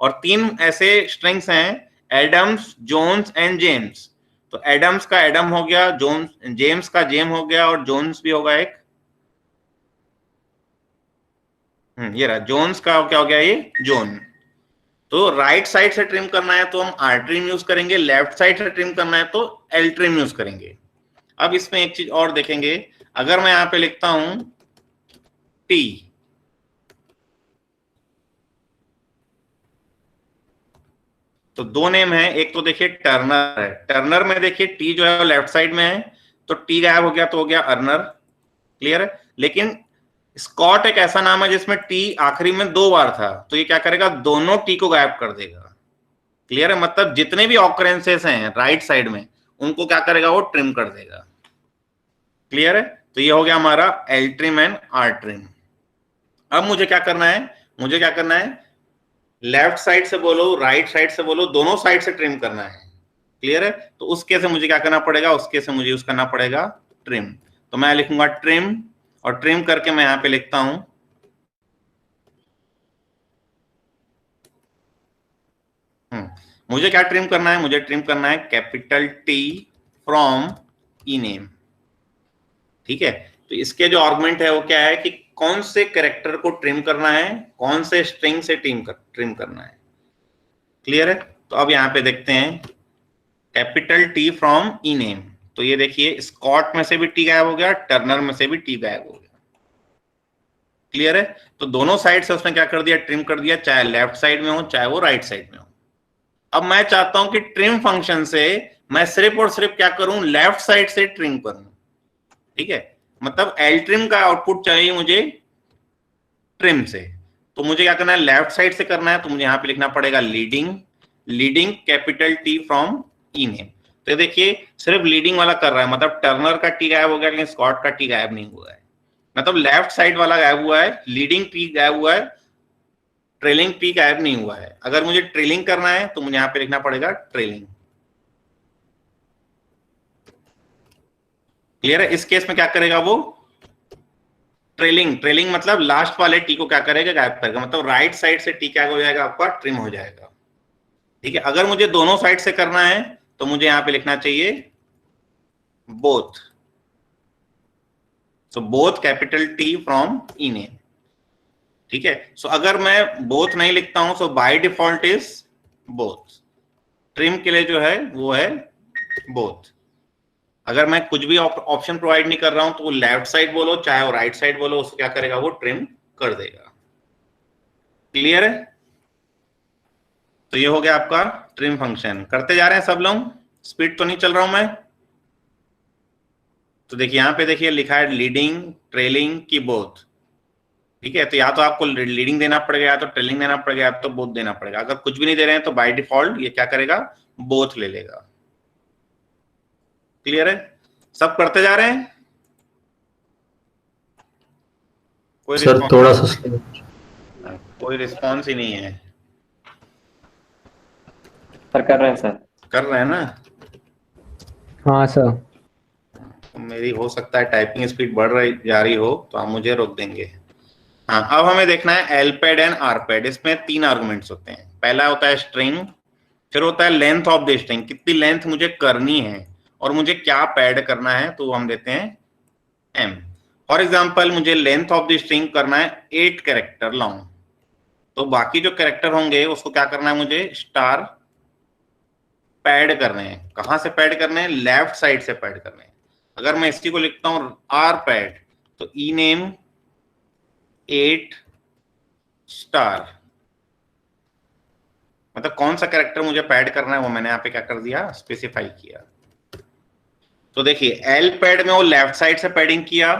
और तीन ऐसे स्ट्रिंग्स हैं एडम्स, जोन्स एंड जेम्स। तो एडम्स का एडम हो गया, जोन्स जेम्स का जेम हो गया, और जोन्स भी होगा एक। ये रहा जोन्स का क्या हो गया? ये जोन। तो राइट साइड से ट्रिम करना है तो हम आर ट्रिम यूज करेंगे, लेफ्ट साइड से ट्रिम करना है तो एल ट्रिम यूज करेंगे। अब इसमें एक चीज और देखेंगे, अगर मैं यहां पे लिखता हूं टी। तो दो नेम है, एक तो देखिए टर्नर है, टर्नर में देखिए टी जो है लेफ्ट साइड में है, तो टी गायब हो गया तो हो गया अर्नर। क्लियर है। लेकिन स्कॉट एक ऐसा नाम है जिसमें टी आखिरी में 2 बार था, तो ये क्या करेगा, दोनों टी को गायब कर देगा। क्लियर है। मतलब जितने भी ऑकरेंसेस हैं राइट साइड में उनको क्या करेगा, वो ट्रिम कर देगा। क्लियर है। तो ये हो गया हमारा L trim and R trim. अब मुझे क्या करना है, मुझे क्या करना है, लेफ्ट साइड से बोलो राइट साइड से बोलो, दोनों साइड से ट्रिम करना है। क्लियर है। तो उस केस में मुझे क्या करना पड़ेगा, उस केस में मुझे यूज करना पड़ेगा ट्रिम। तो मैं लिखूंगा ट्रिम, और ट्रिम करके मैं यहां पे लिखता हूं मुझे क्या ट्रिम करना है, मुझे ट्रिम करना है capital T from E name. ठीक है। तो इसके जो आर्गुमेंट है वो क्या है कि कौन से कैरेक्टर को ट्रिम करना है, कौन से स्ट्रिंग से ट्रिम करना है। क्लियर है। तो अब यहां पे देखते हैं capital T from E name. तो ये देखिए स्कॉट में से भी टी गायब हो गया, टर्नर में से भी टी गायब हो गया। क्लियर है। तो दोनों साइड से उसने क्या कर दिया, ट्रिम कर दिया, चाहे लेफ्ट साइड में हो चाहे वो राइट साइड में हो। अब मैं चाहता हूं कि ट्रिम फंक्शन से मैं सिर्फ और सिर्फ क्या करूं, लेफ्ट साइड से ट्रिम करूं। ठीक है। मतलब एल ट्रिम का आउटपुट चाहिए मुझे ट्रिम से। तो मुझे क्या करना है, लेफ्ट साइड से करना है, तो मुझे यहां पे लिखना पड़ेगा leading capital T from E name. तो देखिए सिर्फ लीडिंग वाला कर रहा है, मतलब टर्नर का टी गायब हो गया लेकिन स्कॉट का टी गायब नहीं हुआ है। मतलब लेफ्ट साइड वाला गायब हुआ है, लीडिंग टी गायब हुआ है, ट्रेलिंग टी गायब नहीं हुआ है। अगर मुझे ट्रेलिंग करना है तो मुझे यहां पे लिखना पड़ेगा ट्रेलिंग। क्लियर है। इस केस में क्या करेगा वो, ट्रेलिंग मतलब लास्ट वाले टी को क्या करेगा, गायब करेगा। मतलब राइट साइड से टी क्या हो जाएगा, आपका ट्रिम हो जाएगा। ठीक है। अगर मुझे दोनों साइड से करना है तो मुझे यहां पे लिखना चाहिए both. So both capital T from E name. ठीक है। सो अगर मैं बोथ नहीं लिखता हूं, so by default is both. Trim के लिए जो है वो है बोथ। अगर मैं कुछ भी ऑप्शन प्रोवाइड नहीं कर रहा हूं तो वो लेफ्ट साइड बोलो चाहे वो राइट साइड बोलो, उसको क्या करेगा, वो ट्रिम कर देगा। क्लियर है। तो ये हो गया आपका ट्रिम फंक्शन। करते जा रहे हैं सब लोग, स्पीड तो नहीं चल रहा हूं मैं। तो देखिए यहां पे देखिए लिखा है लीडिंग, ट्रेलिंग की बोथ। ठीक है। तो या तो आपको लीडिंग देना पड़ेगा, या तो ट्रेलिंग देना पड़ेगा, या तो बोथ देना पड़ेगा। अगर कुछ भी नहीं दे रहे हैं तो बाय डिफॉल्ट ये क्या करेगा, बोथ ले लेगा। क्लियर है। सब करते जा रहे हैं। कोई सर थोड़ा सा कोई रिस्पॉन्स ही नहीं है। सर कर रहे हैं सर। कर रहे हैं ना। हाँ सर। तो मेरी हो सकता है टाइपिंग स्पीड बढ़ रही जा रही हो तो आप मुझे रोक देंगे। हाँ, अब हमें देखना है L pad and R pad. इसमें 3 आर्गुमेंट्स होते हैं। पहला होता है स्ट्रिंग, फिर होता है लेंथ ऑफ द स्ट्रिंग, कितनी लेंथ मुझे करनी है और मुझे क्या पैड करना है, तो हम देते हैं एम। फॉर एग्जाम्पल मुझे लेंथ ऑफ द स्ट्रिंग करना है 8 कैरेक्टर लॉन्ग, तो बाकी जो कैरेक्टर होंगे उसको क्या करना है, मुझे स्टार पैड करने हैं। कहां से पैड करने हैं, लेफ्ट साइड से पैड करने हैं। अगर मैं इसकी को लिखता हूं आर पैड, तो ई नेम 8 स्टार, मतलब कौन सा कैरेक्टर मुझे पैड करना है वो मैंने यहाँ पे क्या कर दिया, स्पेसिफाई किया। तो देखिए एल पैड में वो लेफ्ट साइड से पैडिंग किया,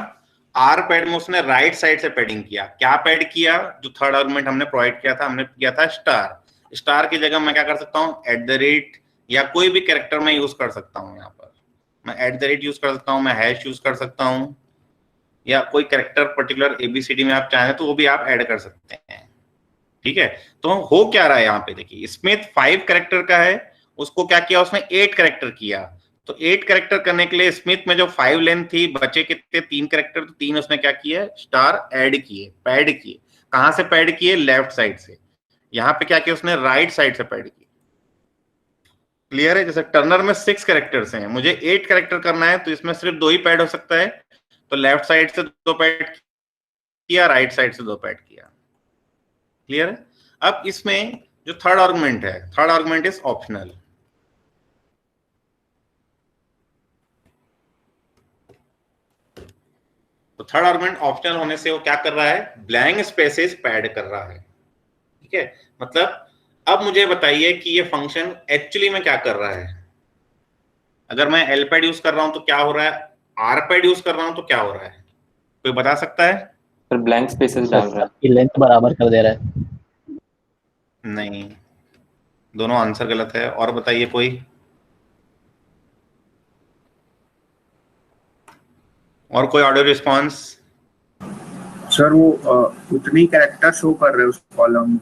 आर पैड में उसने राइट साइड से पैडिंग किया। क्या पैड किया, जो थर्ड आर्गुमेंट हमने प्रोवाइड किया था, हमने किया था स्टार। स्टार की जगह मैं क्या कर सकता हूँ, @ या कोई भी कैरेक्टर मैं यूज कर सकता हूँ। यहाँ पर मैं @ यूज कर सकता हूँ, मैं हैश यूज कर सकता हूँ, या कोई कैरेक्टर पर्टिकुलर ABCD में आप चाहें तो वो भी आप ऐड कर सकते हैं। ठीक है। तो हो क्या रहा है यहाँ पे, देखिए स्मिथ 5 कैरेक्टर का है, उसको क्या किया उसने 8 कैरेक्टर किया। तो 8 कैरेक्टर करने के लिए स्मिथ में जो 5 लेंथ थी, बचे कितने 3 कैरेक्टर, तो 3 उसने क्या किया, स्टार ऐड किए, पैड किए। कहां से पैड किए, लेफ्ट साइड से। यहाँ पे क्या किया उसने, राइट साइड से पैड किए। क्लियर है। जैसे टर्नर में 6 कैरेक्टर्स हैं, मुझे 8 कैरेक्टर करना है, तो इसमें सिर्फ 2 ही पैड हो सकता है। तो लेफ्ट साइड से 2 पैड किया, राइट साइड से 2 पैड किया। क्लियर है। अब इसमें जो थर्ड आर्गुमेंट है, थर्ड आर्गुमेंट इज ऑप्शनल। तो थर्ड आर्गुमेंट ऑप्शनल होने से वो क्या कर रहा है, ब्लैंक स्पेसेस पैड कर रहा है। ठीक है, मतलब अब मुझे बताइए कि ये फंक्शन एक्चुअली में क्या कर रहा है। अगर मैं एल पैड यूज कर रहा हूं तो क्या हो रहा है, आर पैड यूज कर रहा हूं तो क्या हो रहा है, कोई बता सकता है? सर ब्लैंक स्पेसेस डाल रहा है। सबकी लेंथ बराबर कर दे रहा है। नहीं, दोनों आंसर गलत है। और बताइए कोई, और कोई ऑडियो रिस्पॉन्स? सर वो उतनी कैरेक्टर शो कर रहे हैं उस कॉलम में।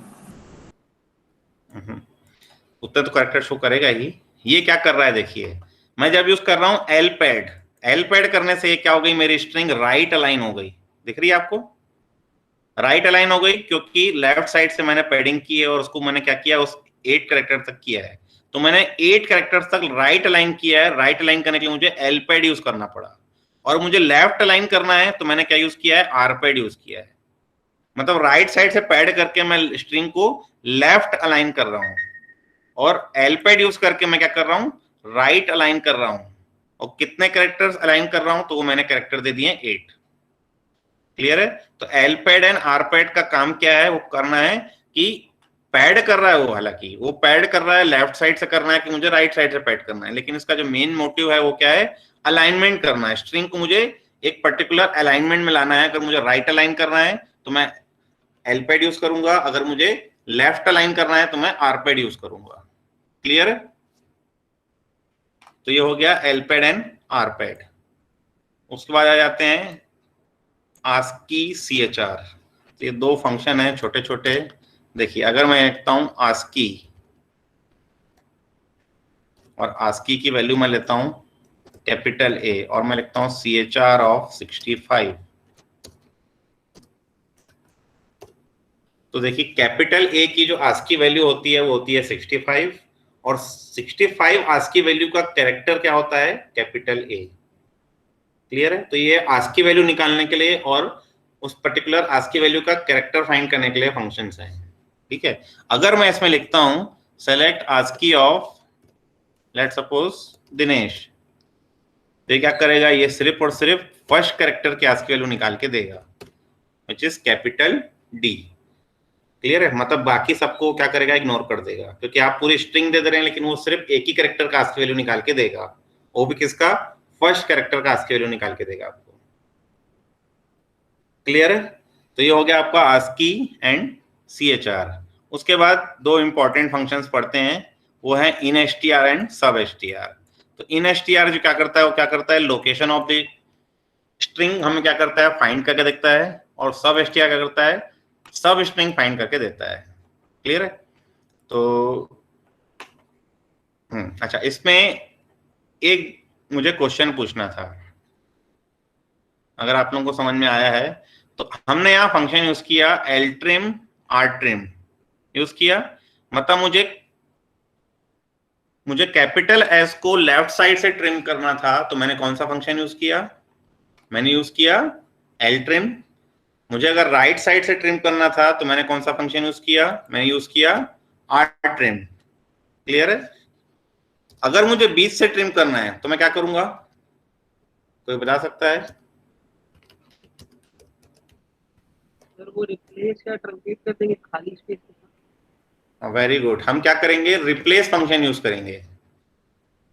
उतना तो कैरेक्टर शो करेगा ही। ये क्या कर रहा है देखिए, मैं जब यूज कर रहा हूं एल पैड, एल पैड करने से ये क्या हो गई, मेरी स्ट्रिंग राइट अलाइन हो गई। दिख रही है आपको, राइट अलाइन हो गई, क्योंकि लेफ्ट साइड से मैंने पैडिंग की है और उसको मैंने क्या किया, उस 8 कैरेक्टर तक किया है। तो मैंने 8 कैरेक्टर्स तक राइट अलाइन किया है। राइट अलाइन करने के लिए मुझे एल पैड यूज करना पड़ा, और मुझे लेफ्ट अलाइन करना है तो मैंने क्या यूज किया है, आर पैड यूज किया है। मतलब राइट साइड से पैड करके मैं स्ट्रिंग को लेफ्ट अलाइन कर रहा हूं, और एल पैड यूज करके मैं क्या कर रहा हूं, राइट अलाइन कर रहा हूं। और कितने कैरेक्टर्स अलाइन कर रहा हूं, तो वो मैंने कैरेक्टर दे दिए 8। क्लियर है? तो L pad and R pad का काम क्या है, वो करना है कि पैड कर रहा है वो, हालांकि वो पैड कर रहा है लेफ्ट साइड से करना है कि मुझे राइट साइड से पैड करना है, लेकिन इसका जो मेन मोटिव है वो क्या है, अलाइनमेंट करना है। स्ट्रिंग को मुझे एक पर्टिकुलर अलाइनमेंट में लाना है। अगर मुझे राइट अलाइन करना है तो मैं एल पैड यूज करूंगा, अगर मुझे लेफ्ट अलाइन करना है तो मैं आर पैड यूज करूंगा। क्लियर है? तो ये हो गया L pad and R pad. उसके बाद आ जाते हैं आस्की CHR। तो ये 2 फंक्शन है छोटे छोटे। देखिए, अगर मैं लिखता हूं आस्की, और आस्की की वैल्यू मैं लेता हूं कैपिटल A, और मैं लिखता हूं CHR ऑफ 65। तो देखिए, कैपिटल A की जो आस्की वैल्यू होती है वो होती है 65, और 65 आस्की वैल्यू का कैरेक्टर क्या होता है, कैपिटल A। क्लियर है? तो ये आस्की वैल्यू निकालने के लिए और उस पर्टिकुलर आस्की वैल्यू का कैरेक्टर फाइंड करने के लिए फंक्शंस हैं। ठीक है, अगर मैं इसमें लिखता हूं select ASCII of let's suppose Dinesh, तो ये क्या करेगा, ये सिर्फ और सिर्फ फर्स्ट कैरेक्टर की आस्की वैल्यू निकाल के देगा, which is capital D। Clear है? मतलब बाकी सबको क्या करेगा, इग्नोर कर देगा, क्योंकि आप पूरी स्ट्रिंग दे रहे हैं लेकिन वो सिर्फ एक ही कैरेक्टर का आस्की वैल्यू निकाल के देगा, वो भी किसका, फर्स्ट कैरेक्टर का आस्की वैल्यू निकाल के देगा आपको। क्लियर है? तो ये हो गया आपका आस्की एंड CHR। उसके बाद 2 इंपॉर्टेंट फंक्शंस पढ़ते हैं, वो है instr एंड substr। तो instr जो क्या करता है, वो क्या करता है, लोकेशन ऑफ द स्ट्रिंग हमें क्या करता है, फाइंड करके देखता है, और substr क्या करता है, सब स्ट्रिंग फाइंड करके देता है। क्लियर है? तो अच्छा, इसमें एक मुझे क्वेश्चन पूछना था, अगर आप लोगों को समझ में आया है तो हमने यहाँ फंक्शन यूज किया ltrim rtrim यूज किया। मतलब मुझे कैपिटल S को लेफ्ट साइड से ट्रिम करना था, तो मैंने कौन सा फंक्शन यूज किया, मैंने यूज किया ltrim। मुझे अगर राइट साइड से ट्रिम करना था तो मैंने कौन सा फंक्शन यूज किया, मैंने यूज किया rtrim। क्लियर है? अगर मुझे बीच से ट्रिम करना है तो मैं क्या करूंगा, कोई बता सकता है? सर वो रिप्लेस या ट्रंकेट कर देंगे खाली स्पेस। वेरी गुड, हम क्या करेंगे, रिप्लेस फंक्शन यूज करेंगे।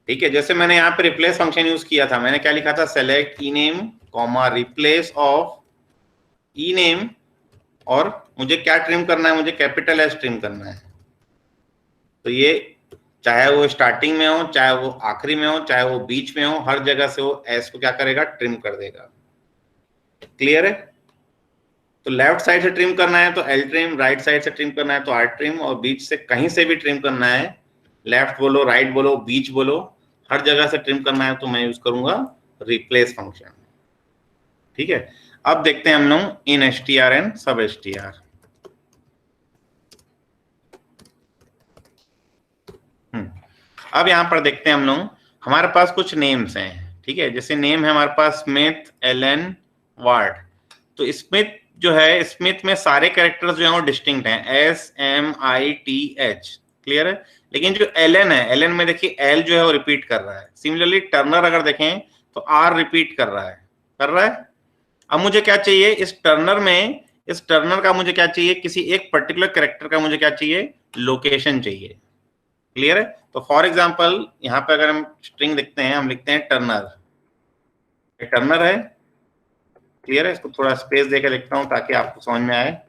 ठीक है, जैसे मैंने यहाँ पे रिप्लेस फंक्शन यूज किया था, मैंने क्या लिखा था, select ename comma replace of ename, और मुझे क्या ट्रिम करना है, मुझे कैपिटल S ट्रिम करना है। तो ये चाहे वो स्टार्टिंग में हो, चाहे वो आखिरी में हो, चाहे वो बीच में हो, हर जगह से वो S को क्या करेगा, ट्रिम कर देगा। क्लियर है? तो लेफ्ट साइड से ट्रिम करना है तो ltrim, राइट साइड से ट्रिम करना है तो rtrim, और बीच से कहीं से भी ट्रिम करना है, लेफ्ट बोलो, राइट बोलो, बीच बोलो, हर जगह से ट्रिम करना है तो मैं यूज करूंगा रिप्लेस फंक्शन। ठीक है, अब देखते हैं हम लोग instr एंड substr। अब यहां पर देखते हैं हम लोग, हमारे पास कुछ नेम्स हैं। ठीक है, जैसे नेम है हमारे पास स्मिथ, एलन, वार्ड। तो स्मिथ जो है, स्मिथ में सारे कैरेक्टर्स जो हैं वो डिस्टिंक्ट हैं, SMITH। क्लियर है? लेकिन जो एलन है, एलन में देखिए एल जो है वो रिपीट कर रहा है। सिमिलरली टर्नर अगर देखें तो R रिपीट कर रहा है, अब मुझे क्या चाहिए इस टर्नर में, इस टर्नर का मुझे क्या चाहिए, किसी एक पर्टिकुलर कैरेक्टर का मुझे क्या चाहिए, लोकेशन चाहिए। क्लियर है? तो फॉर एग्जांपल यहाँ पे अगर हम स्ट्रिंग लिखते हैं, हम लिखते हैं टर्नर, टर्नर है। क्लियर है? इसको थोड़ा स्पेस देकर लिखता हूं ताकि आपको समझ में आए।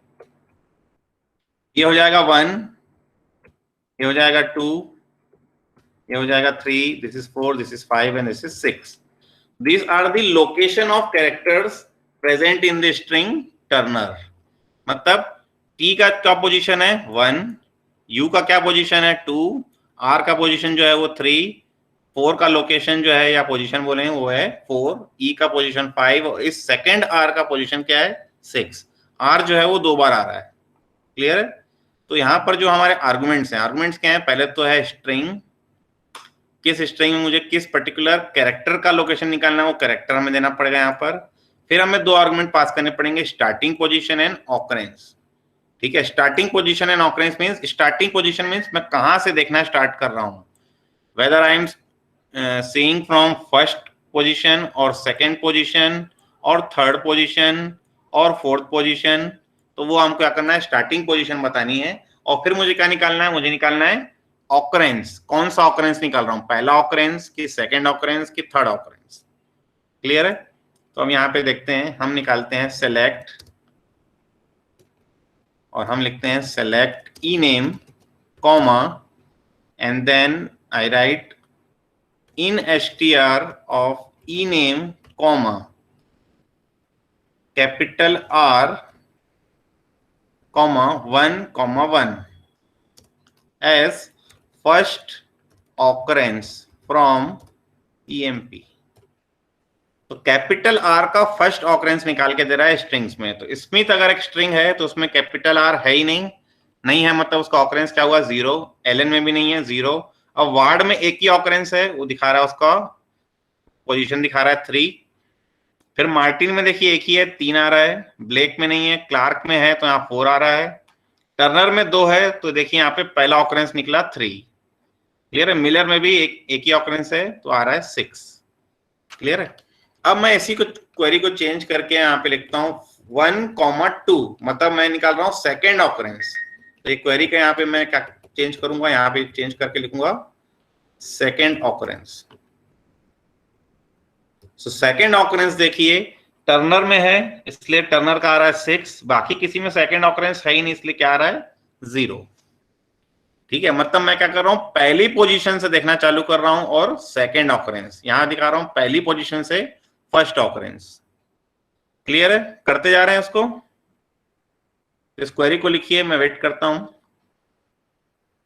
ये हो जाएगा 1, ये हो जाएगा 2, ये हो जाएगा 3, this is 4, this is 5 and this is 6। These are the location of characters present in the string turner। मतलब t का क्या पोजीशन है 1, u का क्या पोजीशन है 2, r का पोजीशन जो है वो 3, 4 का लोकेशन जो है या पोजीशन बोले वो है 4, e का पोजीशन 5 और इस सेकंड r का पोजीशन क्या है 6। r जो है वो 2 बार आ रहा है। क्लियर है? तो यहाँ पर जो हमारे आर्गुमेंट्स हैं, आर्गुमेंट्स क्या है, पहले तो है स्ट्रिंग, किस स्ट्रिंग में मुझे किस पर्टिकुलर कैरेक्टर का लोकेशन निकालना है वो कैरेक्टर हमें देना पड़ेगा यहाँ पर। फिर हमें 2 आर्गुमेंट पास करने पड़ेंगे, स्टार्टिंग पोजीशन एंड ऑकरेंस। ठीक है, starting position and occurrence means, starting position means मैं कहां से देखना स्टार्ट कर रहा हूं, whether I am seeing from first position और सेकंड पोजीशन और थर्ड पोजीशन और फोर्थ पोजीशन। तो वो हमको क्या करना है, स्टार्टिंग पोजीशन बतानी है। और फिर मुझे क्या निकालना है, मुझे निकालना है ऑकरेंस। कौन सा ऑकरेंस निकाल रहा हूं, पहला ऑकरेंस की सेकंड ऑकरेंस की थर्ड ऑकरेंस। क्लियर है? तो हम यहाँ पे देखते हैं, हम निकालते हैं सेलेक्ट और हम लिखते हैं select E name comma and then I write in str of E name comma capital R comma 1 as first occurrence from EMP। तो कैपिटल R का फर्स्ट ऑकरेंस निकाल के दे रहा है स्ट्रिंग्स में। तो स्मिथ अगर एक स्ट्रिंग है तो उसमें कैपिटल R है ही नहीं है, मतलब उसका ऑकरेंस क्या हुआ 0, एलन में भी नहीं है 0। अब वार्ड में एक ही ऑकरेंस है, वो दिखा रहा है, उसका पोजीशन दिखा रहा है 3। फिर मार्टिन में देखिए एक ही है, 3 आ रहा है, ब्लेक में नहीं है, क्लार्क में है तो यहाँ 4 आ रहा है, टर्नर में 2 है तो देखिए यहाँ पे पहला ऑकरेंस निकला 3। क्लियर है? मिलर में भी एक ही ऑकरेंस है तो आ रहा है 6। क्लियर है? अब मैं इसी को क्वेरी को चेंज करके यहाँ पे लिखता हूँ 1,2, मतलब मैं निकाल रहा हूँ सेकेंड ऑकरेंस। तो एक क्वेरी का यहाँ पे मैं क्या चेंज करूंगा, यहाँ पे चेंज करके लिखूंगा second occurrence. So second occurrence देखिए टर्नर में है इसलिए टर्नर का आ रहा है 6, बाकी किसी में सेकेंड ऑकरेंस है ही नहीं इसलिए क्या आ रहा है 0। ठीक है, मतलब मैं क्या कर रहा हूं, पहली पोजीशन से देखना चालू कर रहा हूं और सेकेंड ऑकरेंस यहां दिखा रहा हूं, पहली पोजीशन से फर्स्ट ऑकरेंस। क्लियर है? करते जा रहे हैं उसको। इस क्वेरी को लिखिए, मैं वेट करता हूं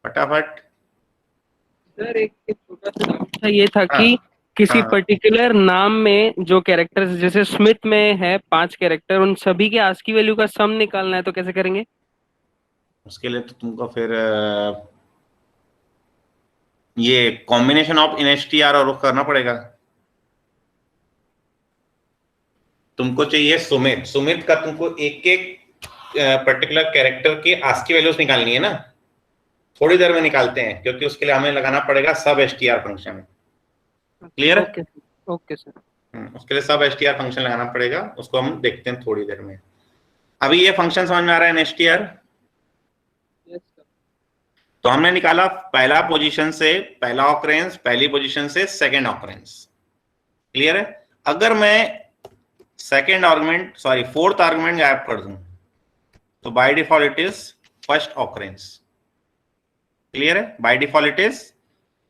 फटाफट। सर एक छोटा सा डाउट था, ये था कि किसी पर्टिकुलर नाम में जो कैरेक्टर्स, जैसे स्मिथ में है 5 कैरेक्टर, उन सभी के आस्की वैल्यू का सम निकालना है तो कैसे करेंगे? उसके लिए तो तुमको फिर ये कॉम्बिनेशन ऑफ instr और करना पड़ेगा। तुमको चाहिए सुमित का तुमको एक पर्टिकुलर कैरेक्टर की आस्की वैल्यूज निकालनी है ना, थोड़ी देर में निकालते हैं क्योंकि उसके लिए हमें लगाना पड़ेगा सब str फंक्शन। क्लियर है? Okay sir. उसके लिए सब str फंक्शन लगाना पड़ेगा, उसको हम देखते हैं थोड़ी देर में। अभी ये फंक्शन समझ में आ रहा है str? तो हमने निकाला पहला पोजीशन से पहला ऑकरेंस, पहली पोजीशन से सेकंड ऑकरेंस। क्लियर है? अगर मैं सेकंड आर्गुमेंट फोर्थ आर्गुमेंट गायब कर दूं तो by default it is first occurrence. Clear है? By default it is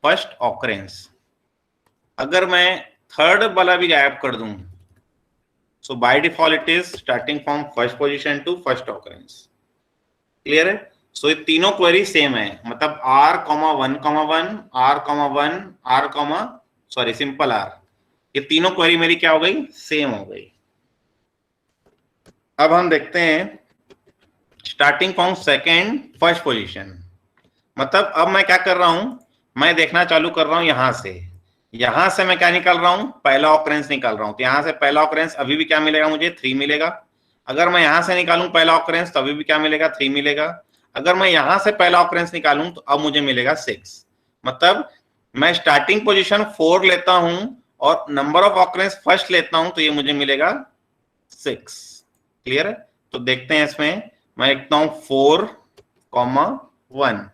first occurrence. अगर मैं थर्ड वाला भी गायब कर दूं so by default it is starting from first position to first occurrence. Clear है? सो ये तीनों क्वेरी सेम है, मतलब R,1,1 सिंपल R, ये तीनों क्वेरी मेरी क्या हो गई, सेम हो गई। अब हम देखते हैं starting from second first position, मतलब अब मैं क्या कर रहा हूं, मैं देखना चालू कर रहा हूं यहां से मैं क्या निकाल रहा हूं, पहला ऑकरेंस निकाल रहा हूं। तो यहां से पहला ऑकरेंस अभी भी क्या मिलेगा मुझे, 3 मिलेगा। अगर मैं यहां से निकालूं पहला ऑकरेंस तो अभी भी क्या मिलेगा, 3 मिलेगा। अगर मैं यहां से पहला ऑकरेंस निकालूं तो अब मुझे मिलेगा 6। मतलब मैं स्टार्टिंग पोजीशन 4 लेता हूं और नंबर ऑफ ऑकरेंस फर्स्ट लेता हूं तो ये मुझे मिलेगा 6। क्लियर है? तो देखते हैं इसमें, मैं लिखता हूं 4,1।